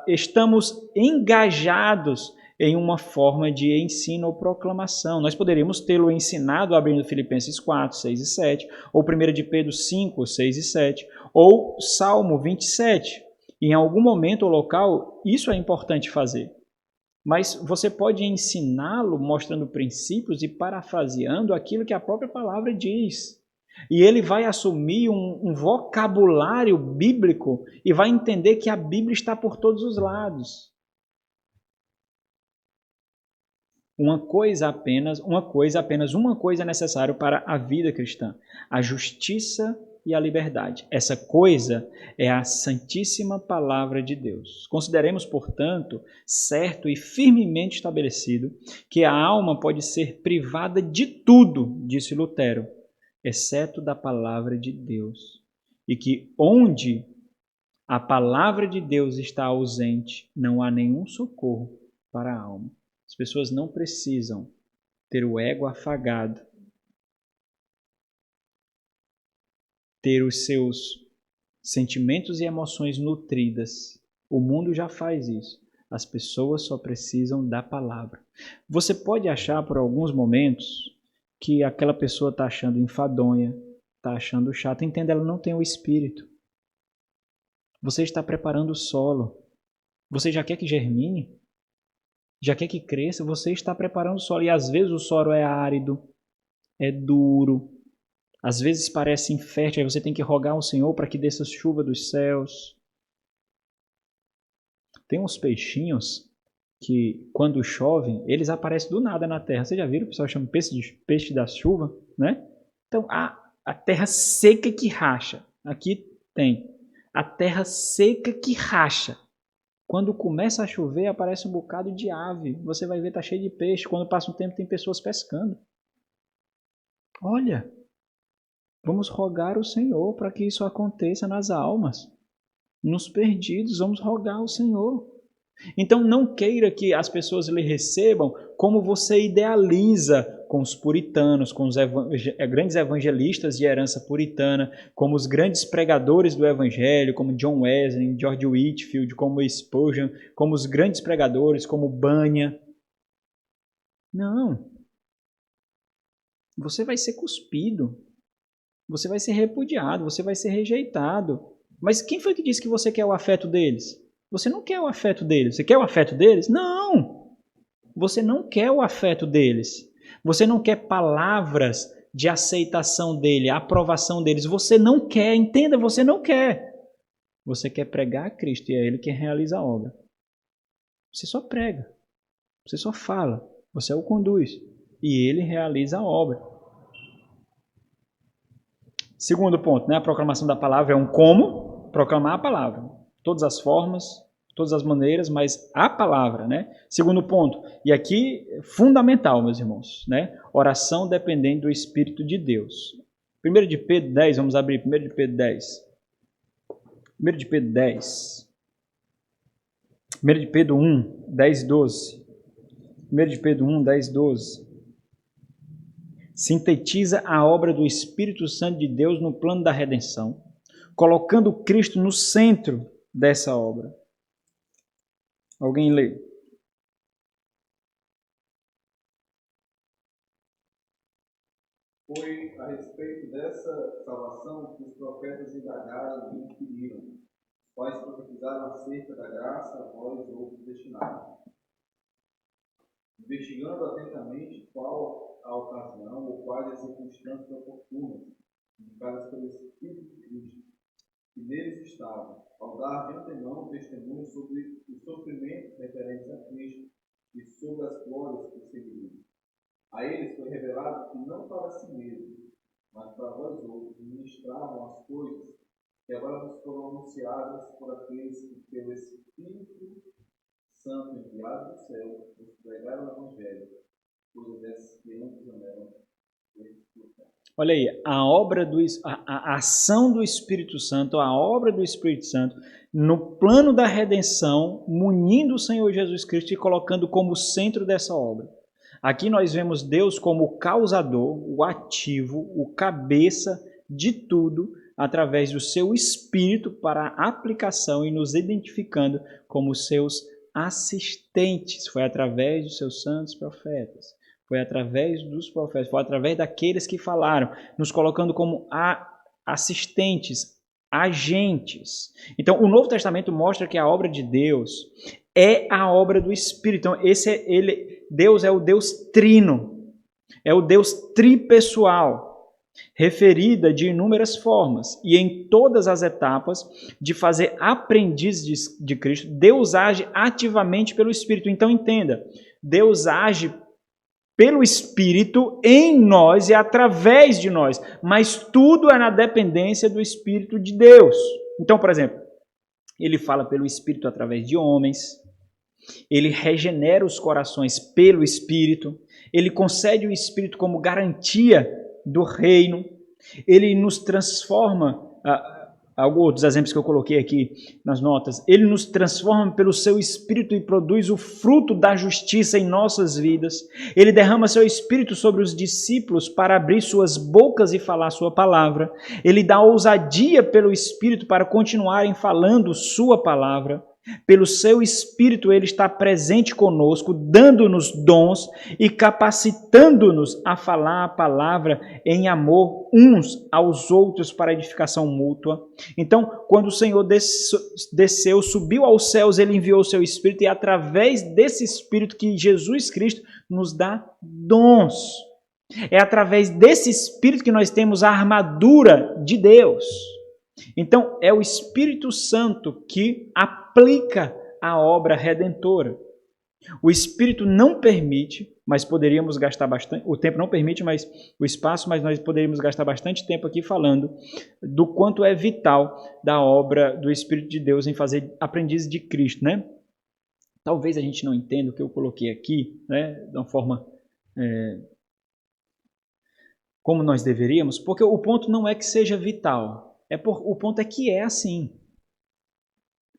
A: estamos engajados em uma forma de ensino ou proclamação. Nós poderíamos tê-lo ensinado abrindo Filipenses 4, 6 e 7, ou 1 de Pedro 5, 6 e 7, ou Salmo 27. Em algum momento ou local, isso é importante fazer. Mas você pode ensiná-lo mostrando princípios e parafraseando aquilo que a própria palavra diz. E ele vai assumir um vocabulário bíblico e vai entender que a Bíblia está por todos os lados. Uma coisa apenas é necessária para a vida cristã: a justiça e a liberdade. Essa coisa é a Santíssima Palavra de Deus. Consideremos, portanto, certo e firmemente estabelecido que a alma pode ser privada de tudo, disse Lutero, exceto da Palavra de Deus. E que onde a Palavra de Deus está ausente, não há nenhum socorro para a alma. As pessoas não precisam ter o ego afagado, ter os seus sentimentos e emoções nutridas. O mundo já faz isso. As pessoas só precisam da palavra. Você pode achar por alguns momentos que aquela pessoa está achando enfadonha, está achando chato. Entenda, ela não tem o Espírito. Você está preparando o solo. Você já quer que germine? Já quer que cresça? Você está preparando o solo. E às vezes o solo é árido, é duro, às vezes parece infértil, aí você tem que rogar ao Senhor para que desça chuva dos céus. Tem uns peixinhos que quando chove, eles aparecem do nada na terra. Vocês já viram? O pessoal chama peixe da chuva, né? Então, a terra seca que racha. Aqui tem. A terra seca que racha. Quando começa a chover, aparece um bocado de ave. Você vai ver, está cheio de peixe. Quando passa um tempo, tem pessoas pescando. Olha, vamos rogar ao Senhor para que isso aconteça nas almas. Nos perdidos, vamos rogar ao Senhor. Então não queira que as pessoas lhe recebam como você idealiza com os puritanos, com os grandes evangelistas de herança puritana, como os grandes pregadores do evangelho, como John Wesley, George Whitefield, como Spurgeon, como os grandes pregadores, como Bunyan. Não. Você vai ser cuspido. Você vai ser repudiado, você vai ser rejeitado. Mas quem foi que disse que você quer o afeto deles? Você não quer o afeto deles. Você quer o afeto deles? Não! Você não quer o afeto deles. Você não quer palavras de aceitação dele, aprovação deles. Você não quer, entenda, você não quer. Você quer pregar a Cristo e é Ele quem realiza a obra. Você só prega. Você só fala. Você o conduz. E Ele realiza a obra. Segundo ponto, né? A proclamação da palavra é um como proclamar a palavra. Todas as formas, todas as maneiras, mas a palavra, né? Segundo ponto, e aqui fundamental, meus irmãos, né? Oração dependendo do Espírito de Deus. 1 de Pedro 10, vamos abrir 1 de Pedro 10. 1 de Pedro 10. 1 de Pedro 1, 10 e 12. 1 de Pedro 1, 10 e 12. Sintetiza a obra do Espírito Santo de Deus no plano da redenção, colocando Cristo no centro dessa obra. Alguém lê?
B: Foi a respeito dessa salvação que os profetas indagaram e inquiriram, quais profetizaram acerca da graça a vós outros destinados. Investigando atentamente qual a ocasião ou quais as circunstâncias oportunas indicadas pelo Espírito de Cristo, que neles estavam, ao dar de antemão testemunho sobre os sofrimentos referentes a Cristo e sobre as glórias que seguiriam. A eles foi revelado que não para si mesmos, mas para vós outros ministravam as coisas que agora nos foram anunciadas por aqueles que, pelo Espírito Santo enviado do céu, nos pregaram o Evangelho, coisas dessas que antes não eram explicadas.
A: Olha aí, a ação do Espírito Santo, a obra do Espírito Santo, no plano da redenção, munindo o Senhor Jesus Cristo e colocando como centro dessa obra. Aqui nós vemos Deus como o causador, o ativo, o cabeça de tudo, através do seu Espírito para a aplicação e nos identificando como seus assistentes. Foi através dos seus santos profetas. Foi através dos profetas, foi através daqueles que falaram, nos colocando como assistentes, agentes. Então, o Novo Testamento mostra que a obra de Deus é a obra do Espírito. Então, Deus é o Deus trino, é o Deus tripessoal, referida de inúmeras formas. E em todas as etapas de fazer aprendizes de Cristo, Deus age ativamente pelo Espírito. Então, entenda, Deus age pelo Espírito em nós e através de nós, mas tudo é na dependência do Espírito de Deus. Então, por exemplo, ele fala pelo Espírito através de homens, ele regenera os corações pelo Espírito, ele concede o Espírito como garantia do reino, ele nos transforma, outros exemplos que eu coloquei aqui nas notas, ele nos transforma pelo seu Espírito e produz o fruto da justiça em nossas vidas. Ele derrama seu Espírito sobre os discípulos para abrir suas bocas e falar sua palavra. Ele dá ousadia pelo Espírito para continuarem falando sua palavra. Pelo seu Espírito ele está presente conosco, dando-nos dons e capacitando-nos a falar a palavra em amor uns aos outros para edificação mútua. Então, quando o Senhor desceu, subiu aos céus, ele enviou o seu Espírito e através desse Espírito que Jesus Cristo nos dá dons. É através desse Espírito que nós temos a armadura de Deus. Então, é o Espírito Santo que aplica a obra redentora. O Espírito não permite, mas poderíamos gastar bastante, o tempo não permite, mas o espaço, mas nós poderíamos gastar bastante tempo aqui falando do quanto é vital da obra do Espírito de Deus em fazer aprendizes de Cristo, né? Talvez a gente não entenda o que eu coloquei aqui, né, de uma forma como nós deveríamos, porque o ponto não é que seja vital, o ponto é que é assim.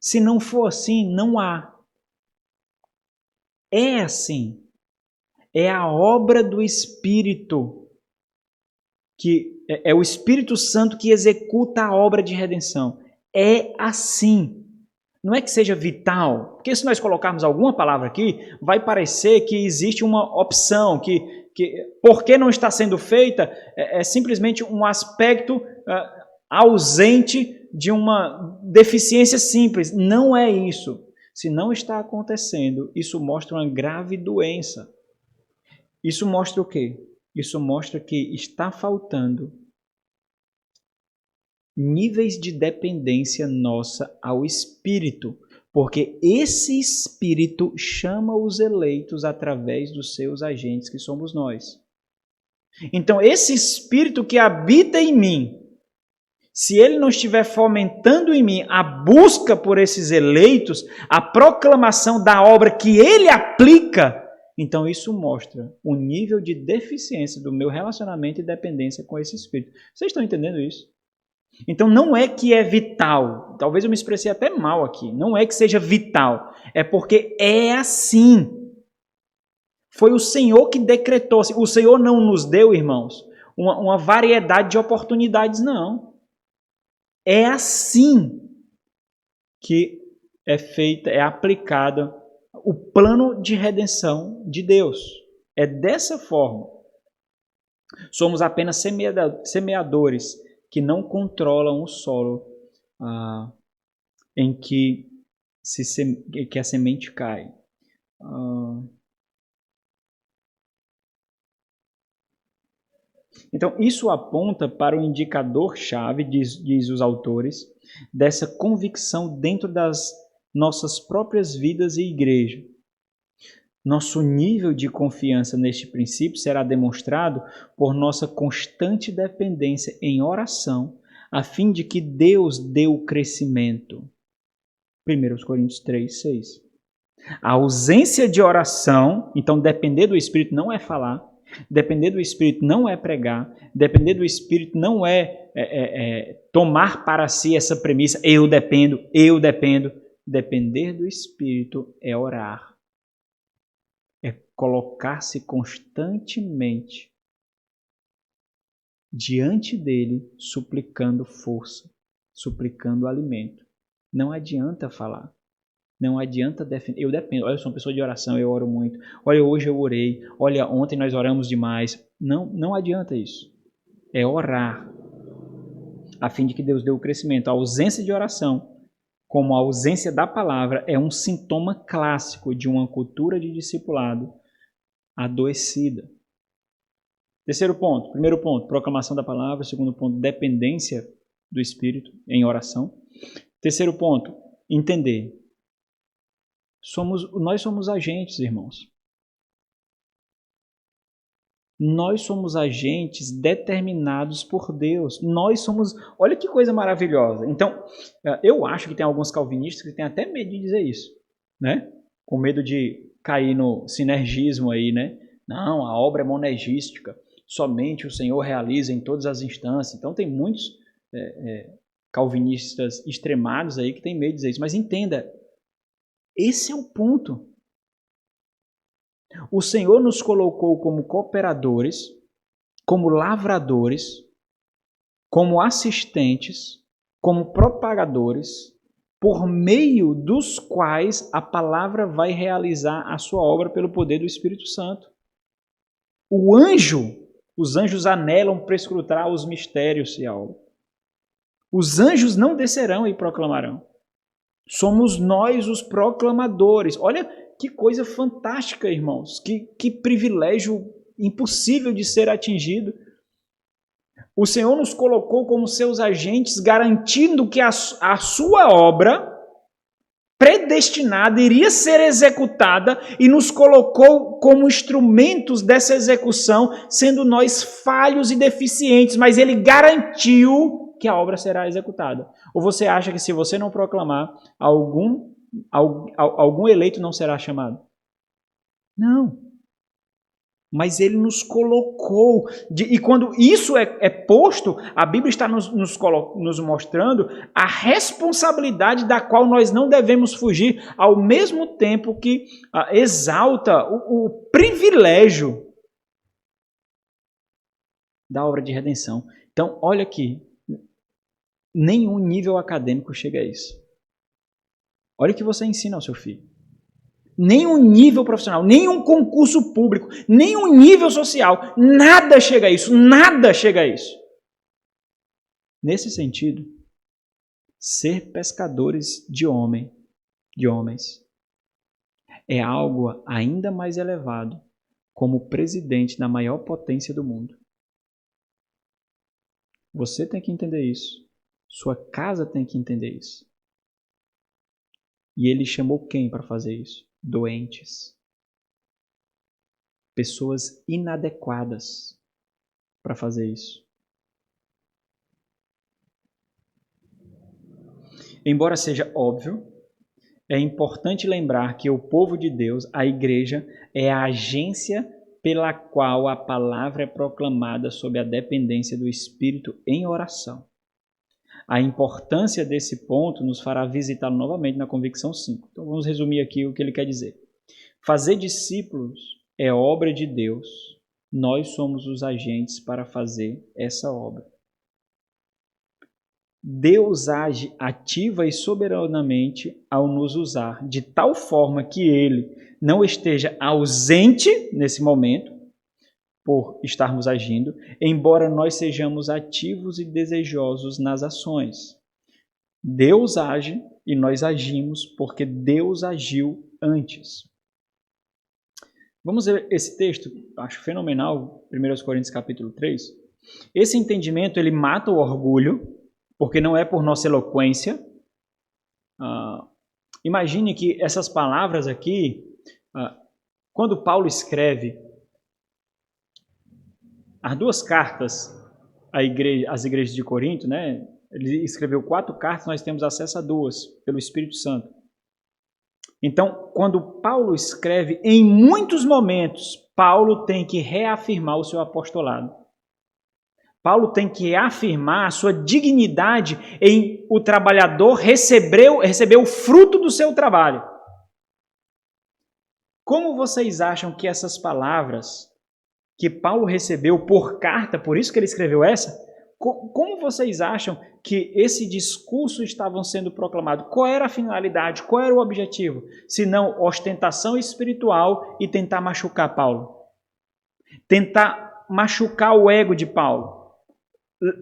A: Se não for assim, não há. É assim. É a obra do Espírito, que é o Espírito Santo que executa a obra de redenção. É assim. Não é que seja vital, porque se nós colocarmos alguma palavra aqui, vai parecer que existe uma opção, que porque não está sendo feita, é simplesmente um aspecto ausente de uma deficiência simples. Não é isso. Se não está acontecendo, isso mostra uma grave doença. Isso mostra o quê? Isso mostra que está faltando níveis de dependência nossa ao Espírito, porque esse Espírito chama os eleitos através dos seus agentes, que somos nós. Então, esse Espírito que habita em mim, se ele não estiver fomentando em mim a busca por esses eleitos, a proclamação da obra que ele aplica, então isso mostra o nível de deficiência do meu relacionamento e dependência com esse Espírito. Vocês estão entendendo isso? Então não é que é vital, talvez eu me expressei até mal aqui, não é que seja vital, é porque é assim. Foi o Senhor que decretou, o Senhor não nos deu, irmãos, uma variedade de oportunidades, não. É assim que é feita, é aplicada o plano de redenção de Deus. É dessa forma. Somos apenas semeadores que não controlam o solo em que a semente cai. Então, isso aponta para o indicador-chave, diz os autores, dessa convicção dentro das nossas próprias vidas e igreja. Nosso nível de confiança neste princípio será demonstrado por nossa constante dependência em oração, a fim de que Deus dê o crescimento. 1 Coríntios 3, 6. A ausência de oração, então depender do Espírito não é falar, depender do Espírito não é pregar, depender do Espírito não é tomar para si essa premissa, eu dependo. Depender do Espírito é orar. É colocar-se constantemente diante dele, suplicando força, suplicando alimento. Não adianta falar. Não adianta defender. Eu dependo. Olha, eu sou uma pessoa de oração, eu oro muito. Olha, hoje eu orei. Olha, ontem nós oramos demais. Não adianta isso. É orar, a fim de que Deus dê o crescimento. A ausência de oração, como a ausência da palavra, é um sintoma clássico de uma cultura de discipulado adoecida. Terceiro ponto. Primeiro ponto, proclamação da palavra. Segundo ponto, dependência do Espírito em oração. Terceiro ponto, entender. Nós somos agentes, irmãos. Nós somos agentes determinados por Deus. Nós somos... Olha que coisa maravilhosa. Então, eu acho que tem alguns calvinistas que têm até medo de dizer isso, né? Com medo de cair no sinergismo aí, né? Não, a obra é monergística. Somente o Senhor realiza em todas as instâncias. Então, tem muitos calvinistas extremados aí que têm medo de dizer isso. Mas entenda, esse é o ponto. O Senhor nos colocou como cooperadores, como lavradores, como assistentes, como propagadores, por meio dos quais a palavra vai realizar a sua obra pelo poder do Espírito Santo. Os anjos anelam para escrutar os mistérios e a obra. Os anjos não descerão e proclamarão. Somos nós os proclamadores. Olha que coisa fantástica, irmãos. Que privilégio impossível de ser atingido. O Senhor nos colocou como seus agentes, garantindo que a sua obra predestinada, iria ser executada e nos colocou como instrumentos dessa execução, sendo nós falhos e deficientes, mas Ele garantiu que a obra será executada. Ou você acha que se você não proclamar, algum eleito não será chamado? Não. Mas Ele nos colocou. E quando isso é posto, a Bíblia está nos mostrando a responsabilidade da qual nós não devemos fugir, ao mesmo tempo que exalta o privilégio da obra de redenção. Então, olha aqui, nenhum nível acadêmico chega a isso. Olha o que você ensina ao seu filho. Nenhum nível profissional, nenhum concurso público, nenhum nível social, nada chega a isso, nada chega a isso. Nesse sentido, ser pescadores de homens, é algo ainda mais elevado como presidente da maior potência do mundo. Você tem que entender isso. Sua casa tem que entender isso. E ele chamou quem para fazer isso? Doentes. Pessoas inadequadas para fazer isso. Embora seja óbvio, é importante lembrar que o povo de Deus, a igreja, é a agência pela qual a palavra é proclamada sob a dependência do Espírito em oração. A importância desse ponto nos fará visitá-lo novamente na convicção 5. Então vamos resumir aqui o que ele quer dizer. Fazer discípulos é obra de Deus. Nós somos os agentes para fazer essa obra. Deus age ativa e soberanamente ao nos usar, de tal forma que Ele não esteja ausente nesse momento, por estarmos agindo, embora nós sejamos ativos e desejosos nas ações. Deus age e nós agimos porque Deus agiu antes. Vamos ver esse texto, acho fenomenal, 1 Coríntios capítulo 3. Esse entendimento, ele mata o orgulho, porque não é por nossa eloquência. Imagine que essas palavras aqui, quando Paulo escreve as duas cartas às igrejas de Corinto, né? Ele escreveu 4 cartas, nós temos acesso a 2 pelo Espírito Santo. Então, quando Paulo escreve, em muitos momentos, Paulo tem que reafirmar o seu apostolado. Paulo tem que afirmar a sua dignidade em o trabalhador receber o fruto do seu trabalho. Como vocês acham que essas palavras que Paulo recebeu por carta, por isso que ele escreveu essa, como vocês acham que esse discurso estava sendo proclamado? Qual era a finalidade? Qual era o objetivo? Se não ostentação espiritual e tentar machucar Paulo. Tentar machucar o ego de Paulo.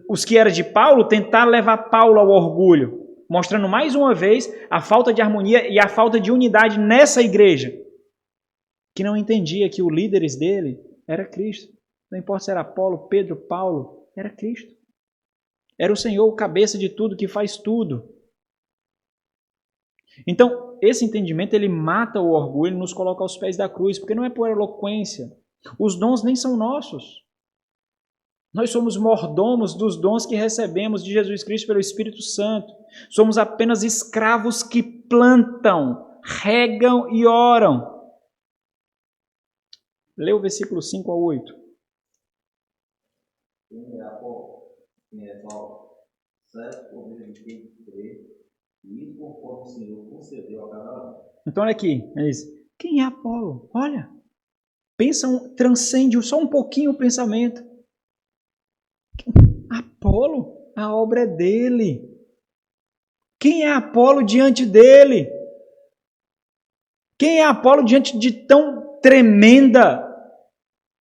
A: Os que eram de Paulo, tentar levar Paulo ao orgulho, mostrando mais uma vez a falta de harmonia e a falta de unidade nessa igreja, que não entendia que os líderes dele era Cristo. Não importa se era Apolo, Pedro, Paulo, era Cristo. Era o Senhor, o cabeça de tudo, que faz tudo. Então, esse entendimento, ele mata o orgulho, ele nos coloca aos pés da cruz, porque não é por eloquência. Os dons nem são nossos. Nós somos mordomos dos dons que recebemos de Jesus Cristo pelo Espírito Santo. Somos apenas escravos que plantam, regam e oram. Lê o versículo 5 a 8.
B: Quem é Paulo, certo por meio de quem crê, e isso conforme o Senhor concedeu a cada um.
A: Então olha aqui, ele diz, quem é Apolo? Olha, transcende só um pouquinho o pensamento. Apolo, a obra é dele. Quem é Apolo diante dele? Quem é Apolo diante de tão tremenda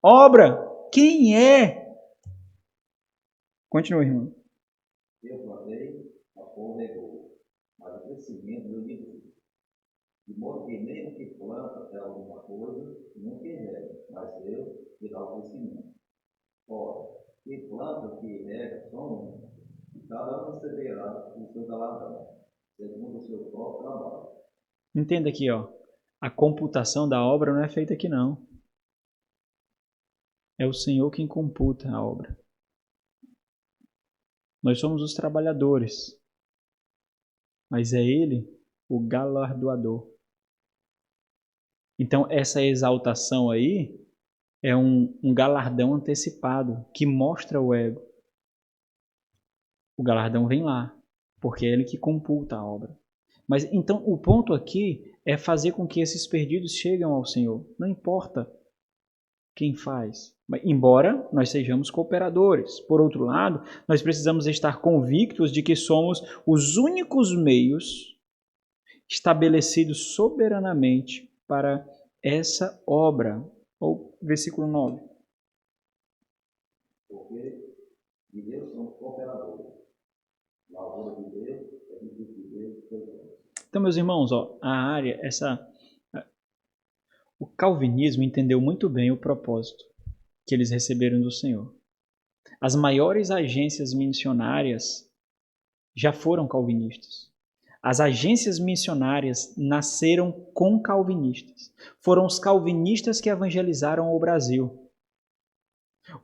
A: obra? Quem é? Continua, irmão.
B: Eu plantei, Apolo regou, mas o crescimento veio de Deus. De modo que nem o que planta é alguma coisa, nem o que rega, mas Deus que dá o crescimento. Ora, quem planta, que rega, são um, e cada um receberá o seu galardão, segundo o seu próprio trabalho.
A: Entenda aqui, ó. A computação da obra não é feita aqui, não. É o Senhor quem computa a obra. Nós somos os trabalhadores, mas é Ele o galardoador. Então, essa exaltação aí é um galardão antecipado que mostra o ego. O galardão vem lá, porque é Ele que computa a obra. Mas então o ponto aqui é fazer com que esses perdidos cheguem ao Senhor. Não importa quem faz. Embora nós sejamos cooperadores. Por outro lado, nós precisamos estar convictos de que somos os únicos meios estabelecidos soberanamente para essa obra. Ou versículo 9.
B: Porque de Deus somos cooperadores. Lavoura de Deus, edifício de Deus, perdão.
A: Então, meus irmãos, ó, o calvinismo entendeu muito bem o propósito que eles receberam do Senhor. As maiores agências missionárias já foram calvinistas. As agências missionárias nasceram com calvinistas. Foram os calvinistas que evangelizaram o Brasil.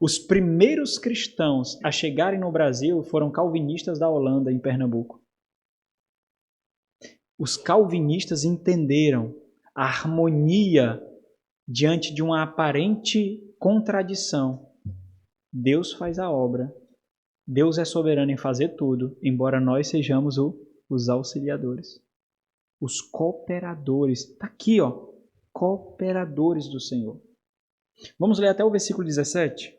A: Os primeiros cristãos a chegarem no Brasil foram calvinistas da Holanda, em Pernambuco. Os calvinistas entenderam a harmonia diante de uma aparente contradição. Deus faz a obra. Deus é soberano em fazer tudo, embora nós sejamos os auxiliadores. Os cooperadores. Está aqui, ó. Cooperadores do Senhor. Vamos ler até o versículo 17?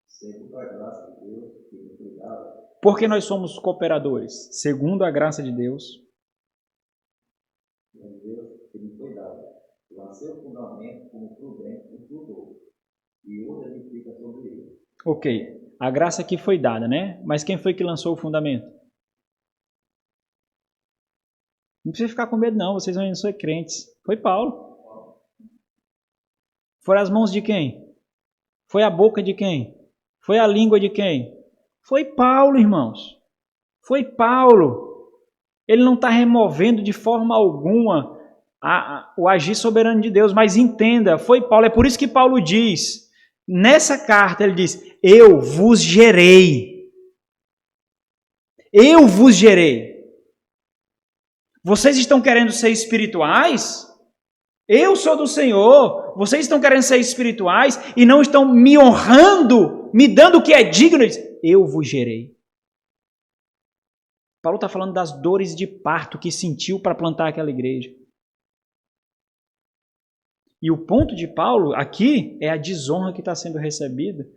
B: Segundo a graça de Deus, que me foi dada.
A: Por que nós somos cooperadores? Segundo a graça de Deus.
B: Deus que me foi dada. Lancei o fundamento como prudente e prudor. E hoje edifica sobre ele.
A: Ok. A graça que foi dada, né? Mas quem foi que lançou o fundamento? Não precisa ficar com medo, não. Vocês ainda são crentes. Foi Paulo. Foram as mãos de quem? Foi a boca de quem? Foi a língua de quem? Foi Paulo, irmãos. Foi Paulo. Ele não está removendo de forma alguma o agir soberano de Deus, mas entenda, foi Paulo. É por isso que Paulo diz, nessa carta, ele diz: eu vos gerei. Eu vos gerei. Vocês estão querendo ser espirituais? Eu sou do Senhor. Vocês estão querendo ser espirituais e não estão me honrando, me dando o que é digno. Eu vos gerei. Paulo está falando das dores de parto que sentiu para plantar aquela igreja. E o ponto de Paulo aqui é a desonra que está sendo recebida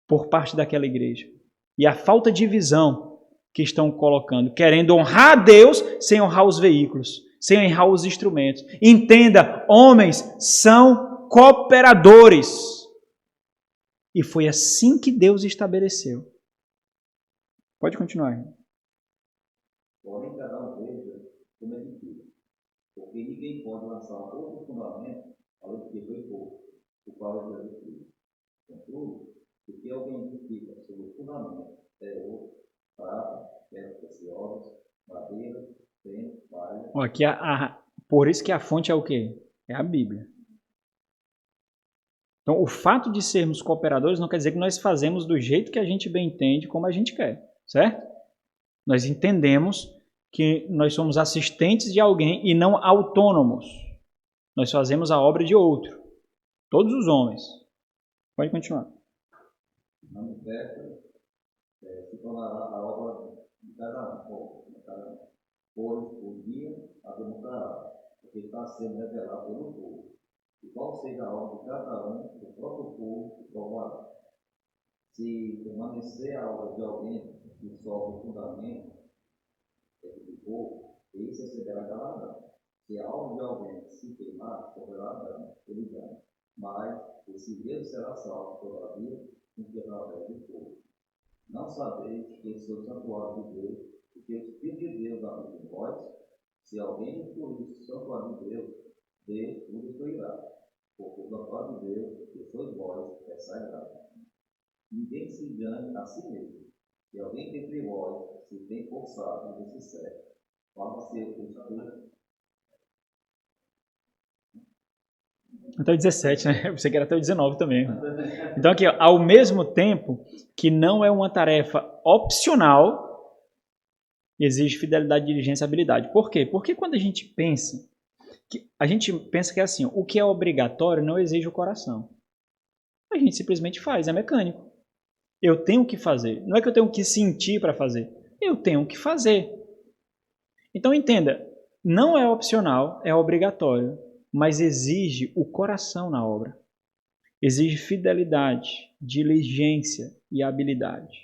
A: por parte daquela igreja. E a falta de visão que estão colocando, querendo honrar a Deus sem honrar os veículos, sem honrar os instrumentos. Entenda, homens são cooperadores. E foi assim que Deus estabeleceu. Pode continuar.
B: Porém, cada um veja como edifica. Porque ninguém pode lançar outro fundamento além do que foi posto, o qual é Jesus Cristo. Contudo, o que alguém edifica sobre o fundamento é ouro, prata, pedras preciosas, madeira, feno, palha.
A: Aqui por isso que a fonte é o quê? É a Bíblia. Então, o fato de sermos cooperadores não quer dizer que nós fazemos do jeito que a gente bem entende, como a gente quer, certo? Nós entendemos que nós somos assistentes de alguém e não autônomos. Nós fazemos a obra de outro. Todos os homens. Pode continuar.
B: Manifesta se tornará a obra de cada um. Pois o dia a demonstrará, porque está sendo revelado pelo povo. E qual seja a obra de cada um, o próprio povo provará. Se permanecer a obra de alguém que sofre o fundamento do povo, esse receberá galardão. Se a obra de alguém se queimar, sofrerá dano, ele ganha. Mas esse mesmo será salvo, todavia, com que através do povo. Não sabeis que sou santuário de Deus, e que o Espírito de Deus habita em vós? Se alguém destruir o santuário de Deus, Deus o destruirá. Porque o santuário de Deus, que sois vós, é sagrado. Ninguém se engane a si mesmo. Se alguém dentre vós se tem forçado nesse século, faça-se o Espírito
A: Até o 17, né? Você quer até o 19 também. Então aqui, ó, ao mesmo tempo que não é uma tarefa opcional, exige fidelidade, diligência e habilidade. Por quê? Porque quando a gente pensa que é assim, o que é obrigatório não exige o coração. A gente simplesmente faz, é mecânico. Eu tenho que fazer. Não é que eu tenho que sentir para fazer. Eu tenho que fazer. Então entenda, não é opcional, é obrigatório, mas exige o coração na obra. Exige fidelidade, diligência e habilidade.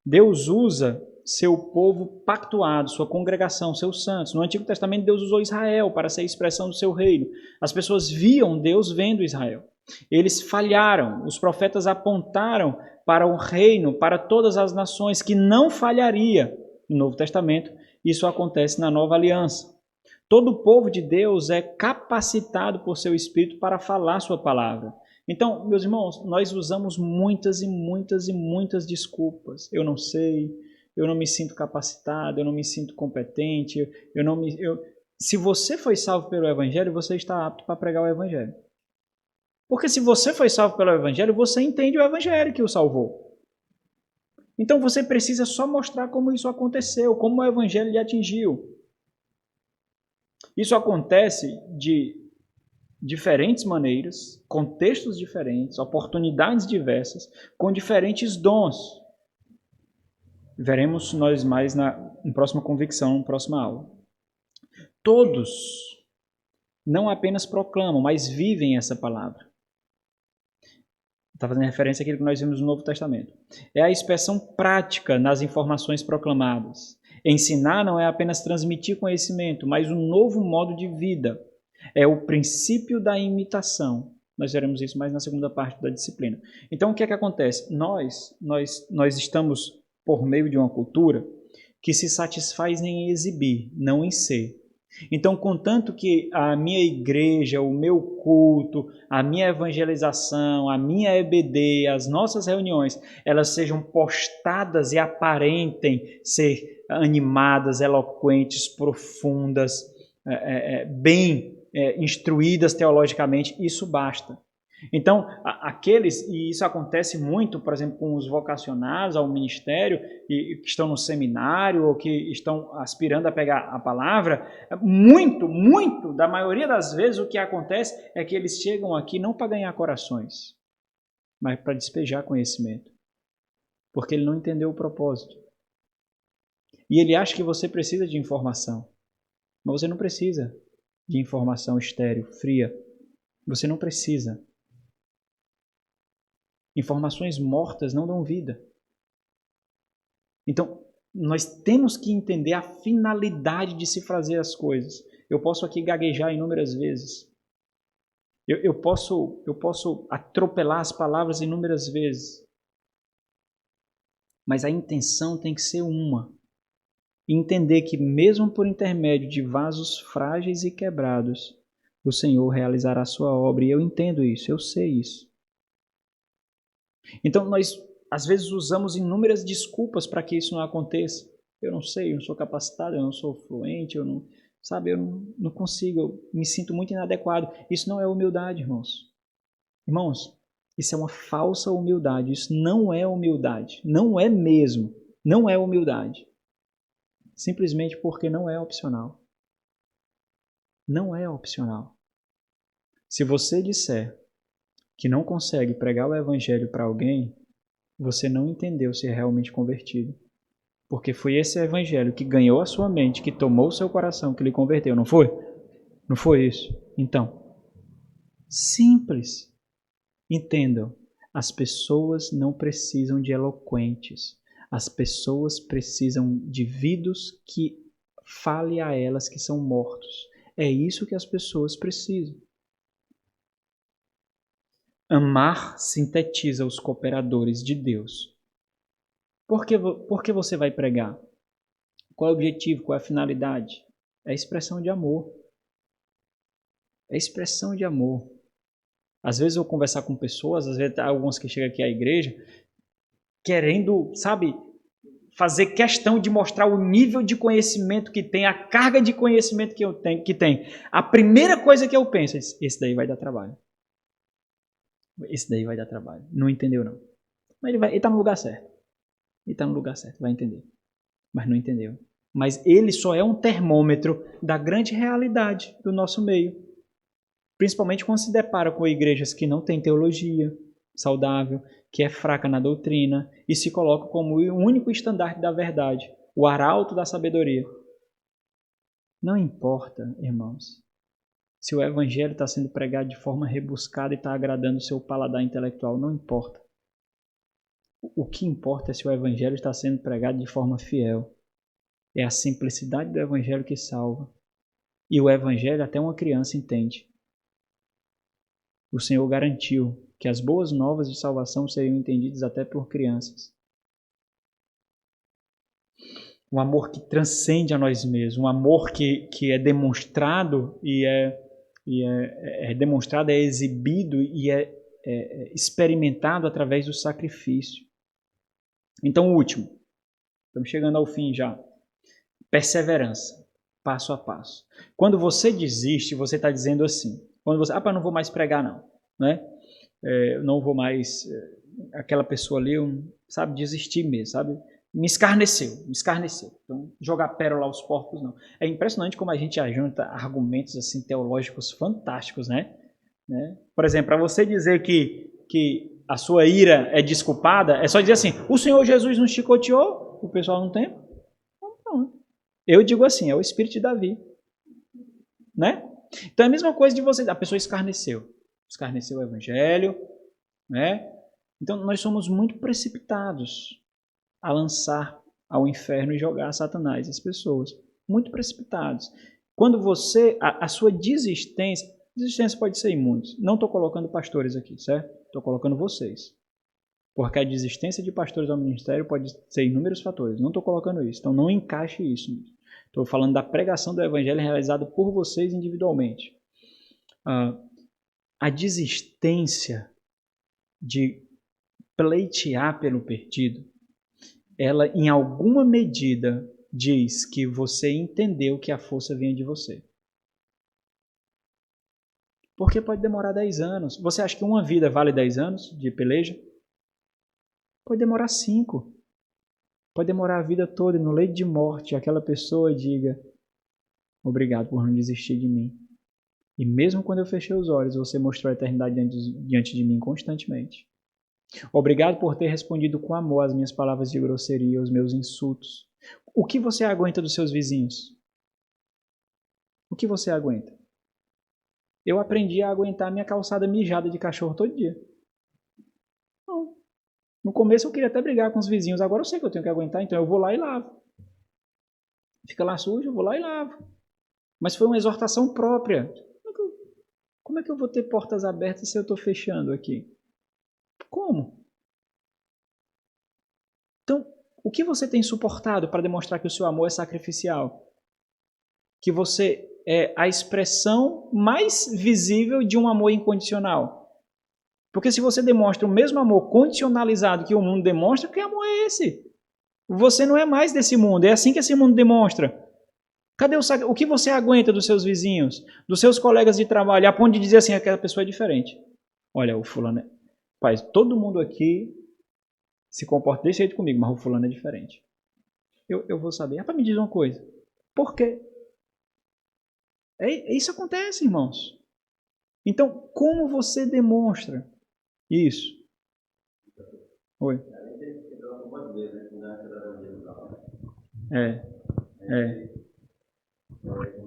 A: Deus usa seu povo pactuado, sua congregação, seus santos. No Antigo Testamento, Deus usou Israel para ser a expressão do seu reino. As pessoas viam Deus vendo Israel. Eles falharam, os profetas apontaram para o reino, para todas as nações, que não falharia. No Novo Testamento, isso acontece na Nova Aliança. Todo o povo de Deus é capacitado por seu Espírito para falar sua palavra. Então, meus irmãos, nós usamos muitas e muitas e muitas desculpas. Eu não sei, eu não me sinto capacitado, eu não me sinto competente, Se você foi salvo pelo Evangelho, você está apto para pregar o Evangelho. Porque se você foi salvo pelo Evangelho, você entende o Evangelho que o salvou. Então você precisa só mostrar como isso aconteceu, como o Evangelho lhe atingiu. Isso acontece de diferentes maneiras, contextos diferentes, oportunidades diversas, com diferentes dons. Veremos nós mais na próxima convicção, na próxima aula. Todos não apenas proclamam, mas vivem essa palavra. Está fazendo referência àquilo que nós vimos no Novo Testamento. É a expressão prática nas informações proclamadas. Ensinar não é apenas transmitir conhecimento, mas um novo modo de vida. É o princípio da imitação. Nós veremos isso mais na segunda parte da disciplina. Então, o que é que acontece? Nós estamos por meio de uma cultura que se satisfaz em exibir, não em ser. Então, contanto que a minha igreja, o meu culto, a minha evangelização, a minha EBD, as nossas reuniões, elas sejam postadas e aparentem ser animadas, eloquentes, profundas, bem instruídas teologicamente, isso basta. Então, e isso acontece muito, por exemplo, com os vocacionados ao ministério, e que estão no seminário, ou que estão aspirando a pegar a palavra, muito, da maioria das vezes, o que acontece é que eles chegam aqui não para ganhar corações, mas para despejar conhecimento, porque ele não entendeu o propósito. E ele acha que você precisa de informação, mas você não precisa de informação estéril, fria. Você não precisa. Informações mortas não dão vida. Então, nós temos que entender a finalidade de se fazer as coisas. Eu posso aqui gaguejar inúmeras vezes. Eu posso atropelar as palavras inúmeras vezes. Mas a intenção tem que ser uma. Entender que mesmo por intermédio de vasos frágeis e quebrados, o Senhor realizará a sua obra. E eu entendo isso, eu sei isso. Então, nós, às vezes, usamos inúmeras desculpas para que isso não aconteça. Eu não sei, eu não sou capacitado, eu não sou fluente, eu não consigo, eu me sinto muito inadequado. Isso não é humildade, irmãos. Irmãos, isso é uma falsa humildade, isso não é humildade. Não é mesmo, não é humildade. Simplesmente porque não é opcional. Não é opcional. Se você disser que não consegue pregar o evangelho para alguém, você não entendeu se é realmente convertido. Porque foi esse evangelho que ganhou a sua mente, que tomou o seu coração, que lhe converteu, não foi? Não foi isso? Então, simples. Entendam, as pessoas não precisam de eloquentes. As pessoas precisam de vidros que fale a elas que são mortos. É isso que as pessoas precisam. Amar sintetiza os cooperadores de Deus. Por que você vai pregar? Qual é o objetivo? Qual é a finalidade? É a expressão de amor. É a expressão de amor. Às vezes eu vou conversar com pessoas, às vezes há alguns que chegam aqui à igreja, querendo, sabe, fazer questão de mostrar o nível de conhecimento que tem, a carga de conhecimento que tem, a primeira coisa que eu penso é: esse daí vai dar trabalho. Esse daí vai dar trabalho. Não entendeu, não. Mas ele está no lugar certo. Ele está no lugar certo, vai entender. Mas não entendeu. Mas ele só é um termômetro da grande realidade do nosso meio. Principalmente quando se depara com igrejas que não têm teologia saudável, que é fraca na doutrina e se coloca como o único estandarte da verdade, o arauto da sabedoria. Não importa, irmãos, se o evangelho está sendo pregado de forma rebuscada e está agradando o seu paladar intelectual, não importa. O que importa é se o evangelho está sendo pregado de forma fiel. É a simplicidade do evangelho que salva. E o evangelho até uma criança entende. O Senhor garantiu que as boas novas de salvação seriam entendidas até por crianças. Um amor que transcende a nós mesmos, um amor que é demonstrado é demonstrado, é exibido e é experimentado através do sacrifício. Então, o último. Estamos chegando ao fim já. Perseverança, passo a passo. Quando você desiste, você está dizendo assim. Quando você, não vou mais pregar não, né? Eu não vou mais, aquela pessoa ali, sabe, desistir mesmo, sabe? Me escarneceu. Então, jogar pérola aos porcos, não. É impressionante como a gente ajunta argumentos assim teológicos fantásticos, né? Por exemplo, para você dizer que a sua ira é desculpada, é só dizer assim: o Senhor Jesus nos chicoteou, o pessoal não tem? Não. Eu digo assim, é o espírito de Davi, né? Então é a mesma coisa de você, a pessoa escarneceu o evangelho, né? Então nós somos muito precipitados a lançar ao inferno e jogar Satanás as pessoas, muito precipitados. Quando você, a sua desistência pode ser em muitos, não estou colocando pastores aqui, certo? Estou colocando vocês, porque a desistência de pastores ao ministério pode ser inúmeros fatores, não estou colocando isso, então não encaixe isso. Estou falando da pregação do evangelho realizada por vocês individualmente. A desistência de pleitear pelo perdido, ela em alguma medida diz que você entendeu que a força vinha de você. Porque pode demorar 10 anos. Você acha que uma vida vale 10 anos de peleja? Pode demorar 5. Pode demorar a vida toda e no leito de morte aquela pessoa diga: obrigado por não desistir de mim. E mesmo quando eu fechei os olhos, você mostrou a eternidade diante de mim constantemente. Obrigado por ter respondido com amor às minhas palavras de grosseria, aos meus insultos. O que você aguenta dos seus vizinhos? O que você aguenta? Eu aprendi a aguentar minha calçada mijada de cachorro todo dia. Não. No começo eu queria até brigar com os vizinhos, agora eu sei que eu tenho que aguentar, então eu vou lá e lavo. Fica lá sujo, eu vou lá e lavo. Mas foi uma exortação própria. Como é que eu vou ter portas abertas se eu estou fechando aqui? Como? Então, o que você tem suportado para demonstrar que o seu amor é sacrificial? Que você é a expressão mais visível de um amor incondicional. Porque se você demonstra o mesmo amor condicionalizado que o mundo demonstra, que amor é esse? Você não é mais desse mundo, é assim que esse mundo demonstra. Cadê o que você aguenta dos seus vizinhos, dos seus colegas de trabalho, a ponto de dizer assim: aquela pessoa é diferente. Olha, o fulano é... Pai, todo mundo aqui se comporta desse jeito comigo, mas o fulano é diferente. Eu vou saber. Rapaz, me diz uma coisa. Por quê? Isso acontece, irmãos. Então, como você demonstra isso? Oi.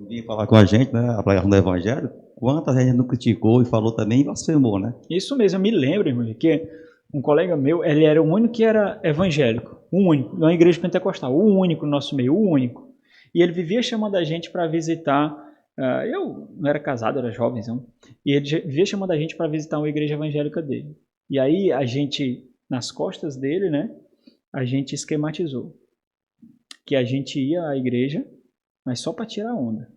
C: Vinha falar com a gente, né, a pregação do Evangelho, quantas a gente não criticou e falou também e blasfemou, né?
A: Isso mesmo, eu me lembro, irmão, que um colega meu, ele era o único que era evangélico, o único, na igreja pentecostal, o único no nosso meio, o único. E ele vivia chamando a gente para visitar, eu não era casado, era jovenzão, e ele vivia chamando a gente para visitar uma igreja evangélica dele. E aí a gente, nas costas dele, né, a gente esquematizou que a gente ia à igreja, mas só para tirar onda.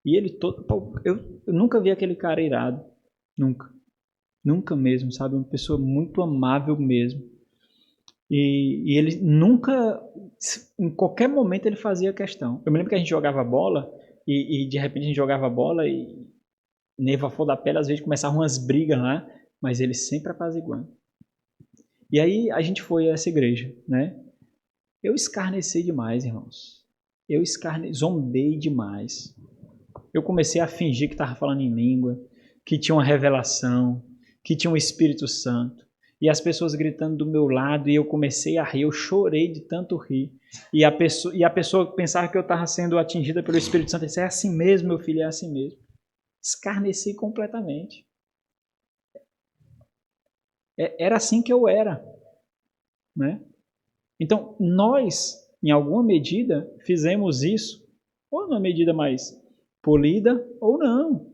A: E ele todo... Eu nunca vi aquele cara irado. Nunca. Nunca mesmo, sabe? Uma pessoa muito amável mesmo. E ele nunca, em qualquer momento ele fazia questão. Eu me lembro que a gente jogava bola e de repente a gente jogava bola e neva flor da pele, às vezes começavam umas brigas lá, mas ele sempre apaziguando. E aí a gente foi a essa igreja, né? Eu escarneci demais, irmãos. Zombei demais. Eu comecei a fingir que estava falando em língua, que tinha uma revelação, que tinha um Espírito Santo. E as pessoas gritando do meu lado e eu comecei a rir, eu chorei de tanto rir. E a pessoa pensava que eu estava sendo atingida pelo Espírito Santo. Eu disse, é assim mesmo, meu filho, é assim mesmo. Escarneci completamente. Era assim que eu era, né? Então, nós, em alguma medida, fizemos isso, ou numa medida mais polida, ou não.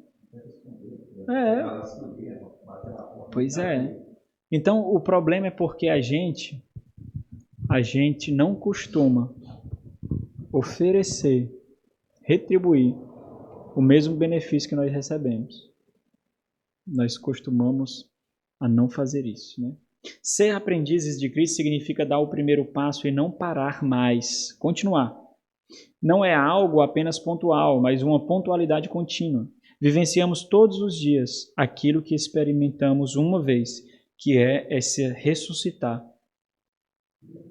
A: Pois é. Então, o problema é porque a gente não costuma oferecer, retribuir o mesmo benefício que nós recebemos. Nós costumamos a não fazer isso, né? Ser aprendizes de Cristo significa dar o primeiro passo e não parar mais, continuar. Não é algo apenas pontual, mas uma pontualidade contínua. Vivenciamos todos os dias aquilo que experimentamos uma vez, que é esse ressuscitar.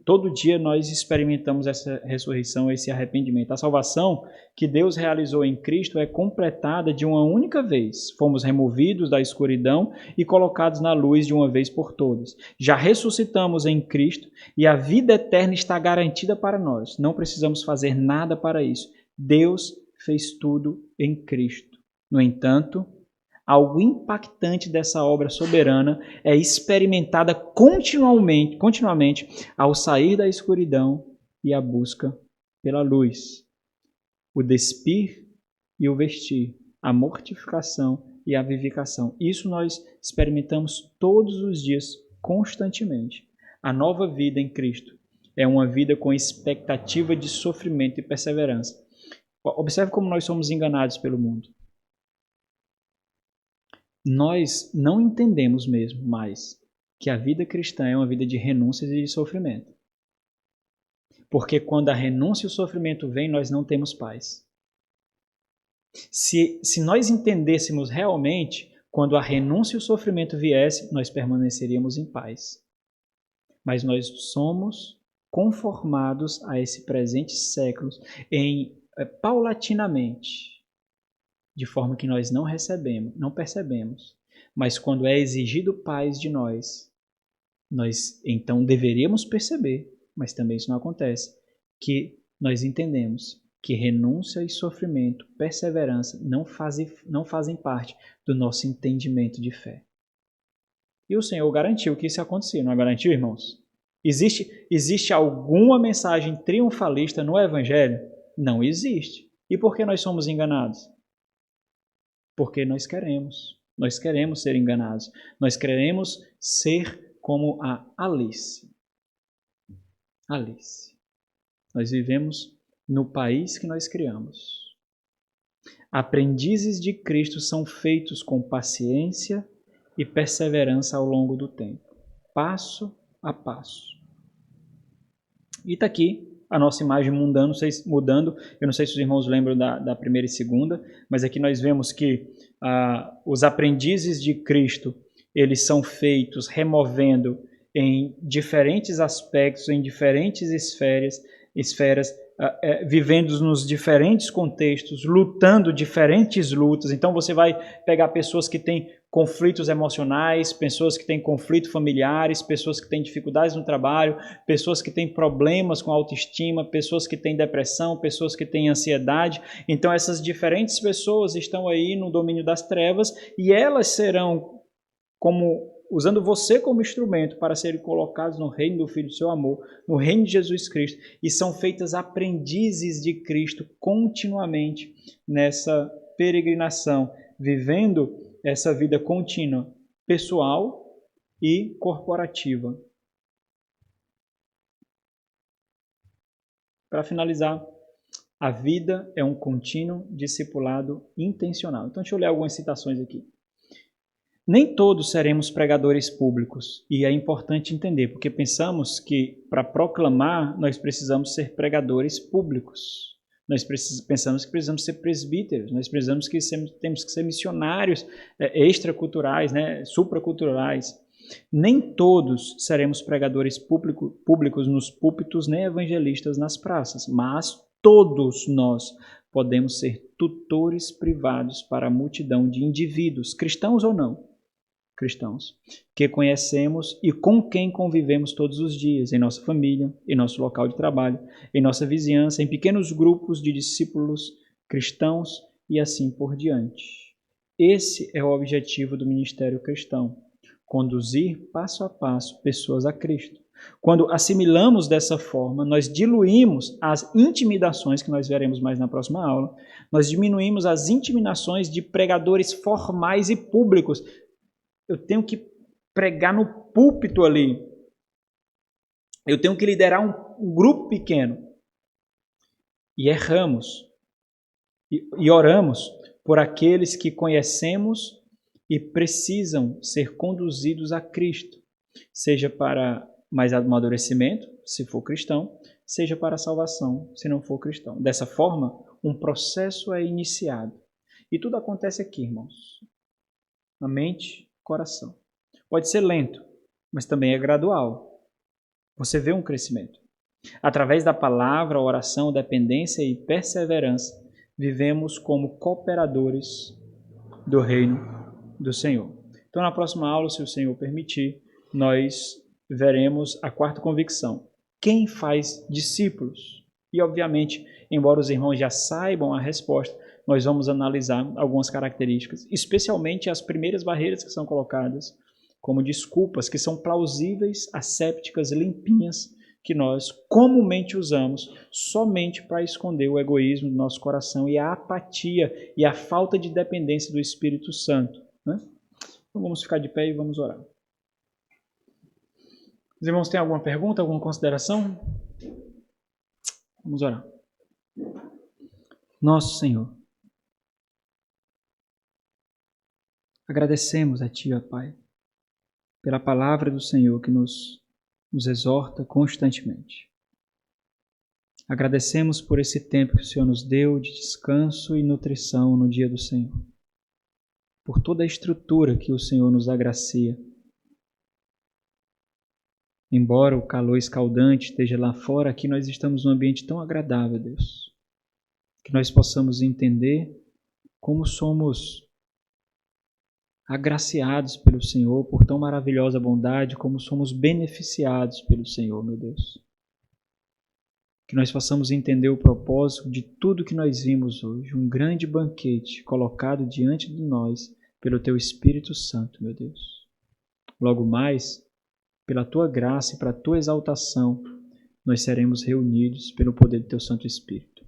A: Todo dia nós experimentamos essa ressurreição, esse arrependimento. A salvação que Deus realizou em Cristo é completada de uma única vez. Fomos removidos da escuridão e colocados na luz de uma vez por todas. Já ressuscitamos em Cristo e a vida eterna está garantida para nós. Não precisamos fazer nada para isso. Deus fez tudo em Cristo. No entanto, algo impactante dessa obra soberana é experimentada continuamente ao sair da escuridão e a busca pela luz. O despir e o vestir, a mortificação e a vivificação. Isso nós experimentamos todos os dias, constantemente. A nova vida em Cristo é uma vida com expectativa de sofrimento e perseverança. Observe como nós somos enganados pelo mundo. Nós não entendemos mesmo mais que a vida cristã é uma vida de renúncias e de sofrimento. Porque quando a renúncia e o sofrimento vêm, nós não temos paz. Se nós entendêssemos realmente, quando a renúncia e o sofrimento viessem, nós permaneceríamos em paz. Mas nós somos conformados a esse presente século paulatinamente, de forma que nós não percebemos. Mas quando é exigido paz de nós então deveríamos perceber, mas também isso não acontece, que nós entendemos que renúncia e sofrimento, perseverança não fazem parte do nosso entendimento de fé. E o Senhor garantiu que isso acontecia, não é garantiu, irmãos? Existe alguma mensagem triunfalista no Evangelho? Não existe. E por que nós somos enganados? Porque nós queremos ser enganados. Nós queremos ser como a Alice. Nós vivemos no país que nós criamos. Aprendizes de Cristo são feitos com paciência e perseverança ao longo do tempo, passo a passo. E está aqui a nossa imagem mudando. Eu não sei se os irmãos lembram da primeira e segunda, mas aqui nós vemos que os aprendizes de Cristo, eles são feitos removendo em diferentes aspectos, em diferentes esferas, vivendo nos diferentes contextos, lutando diferentes lutas. Então você vai pegar pessoas que têm conflitos emocionais, pessoas que têm conflitos familiares, pessoas que têm dificuldades no trabalho, pessoas que têm problemas com autoestima, pessoas que têm depressão, pessoas que têm ansiedade. Então essas diferentes pessoas estão aí no domínio das trevas e elas serão usando você como instrumento para serem colocados no reino do Filho do seu amor, no reino de Jesus Cristo, e são feitas aprendizes de Cristo continuamente nessa peregrinação, vivendo essa vida contínua, pessoal e corporativa. Para finalizar, a vida é um contínuo discipulado intencional. Então, deixa eu ler algumas citações aqui. Nem todos seremos pregadores públicos, e é importante entender, porque pensamos que para proclamar nós precisamos ser pregadores públicos. Pensamos que precisamos ser presbíteros, nós pensamos que temos que ser missionários extraculturais, né, supraculturais. Nem todos seremos pregadores públicos nos púlpitos, nem evangelistas nas praças, mas todos nós podemos ser tutores privados para a multidão de indivíduos, cristãos ou não, cristãos, que conhecemos e com quem convivemos todos os dias, em nossa família, em nosso local de trabalho, em nossa vizinhança, em pequenos grupos de discípulos cristãos e assim por diante. Esse é o objetivo do ministério cristão, conduzir passo a passo pessoas a Cristo. Quando assimilamos dessa forma, nós diluímos as intimidações, que nós veremos mais na próxima aula, nós diminuímos as intimidações de pregadores formais e públicos. Eu tenho que pregar no púlpito ali. Eu tenho que liderar um grupo pequeno. E erramos. E oramos por aqueles que conhecemos e precisam ser conduzidos a Cristo. Seja para mais amadurecimento, se for cristão, seja para a salvação, se não for cristão. Dessa forma, um processo é iniciado. E tudo acontece aqui, irmãos. Na mente, coração. Pode ser lento, mas também é gradual. Você vê um crescimento. Através da palavra, oração, dependência e perseverança, vivemos como cooperadores do reino do Senhor. Então, na próxima aula, se o Senhor permitir, nós veremos a quarta convicção. Quem faz discípulos? E, obviamente, embora os irmãos já saibam a resposta, nós vamos analisar algumas características, especialmente as primeiras barreiras que são colocadas como desculpas, que são plausíveis, assépticas, limpinhas, que nós comumente usamos somente para esconder o egoísmo do nosso coração e a apatia e a falta de dependência do Espírito Santo. Né? Então vamos ficar de pé e vamos orar. Os irmãos têm alguma pergunta, alguma consideração? Vamos orar. Nosso Senhor, agradecemos a Ti, ó Pai, pela palavra do Senhor que nos exorta constantemente. Agradecemos por esse tempo que o Senhor nos deu de descanso e nutrição no dia do Senhor. Por toda a estrutura que o Senhor nos agracia. Embora o calor escaldante esteja lá fora, aqui nós estamos num ambiente tão agradável, Deus. Que nós possamos entender como somos agraciados pelo Senhor por tão maravilhosa bondade, como somos beneficiados pelo Senhor, meu Deus. Que nós possamos entender o propósito de tudo que nós vimos hoje, um grande banquete colocado diante de nós pelo Teu Espírito Santo, meu Deus. Logo mais, pela Tua graça e para a Tua exaltação, nós seremos reunidos pelo poder do Teu Santo Espírito.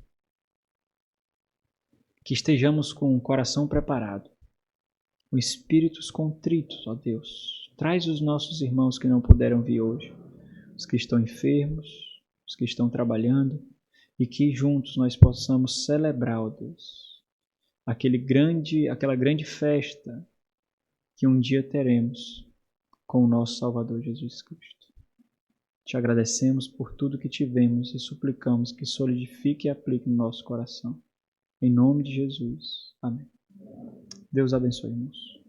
A: Que estejamos com o coração preparado, com espíritos contritos, ó Deus. Traz os nossos irmãos que não puderam vir hoje, os que estão enfermos, os que estão trabalhando, e que juntos nós possamos celebrar, ó Deus, aquela grande festa que um dia teremos com o nosso Salvador Jesus Cristo. Te agradecemos por tudo que tivemos e suplicamos que solidifique e aplique no nosso coração. Em nome de Jesus. Amém. Deus abençoe, irmãos.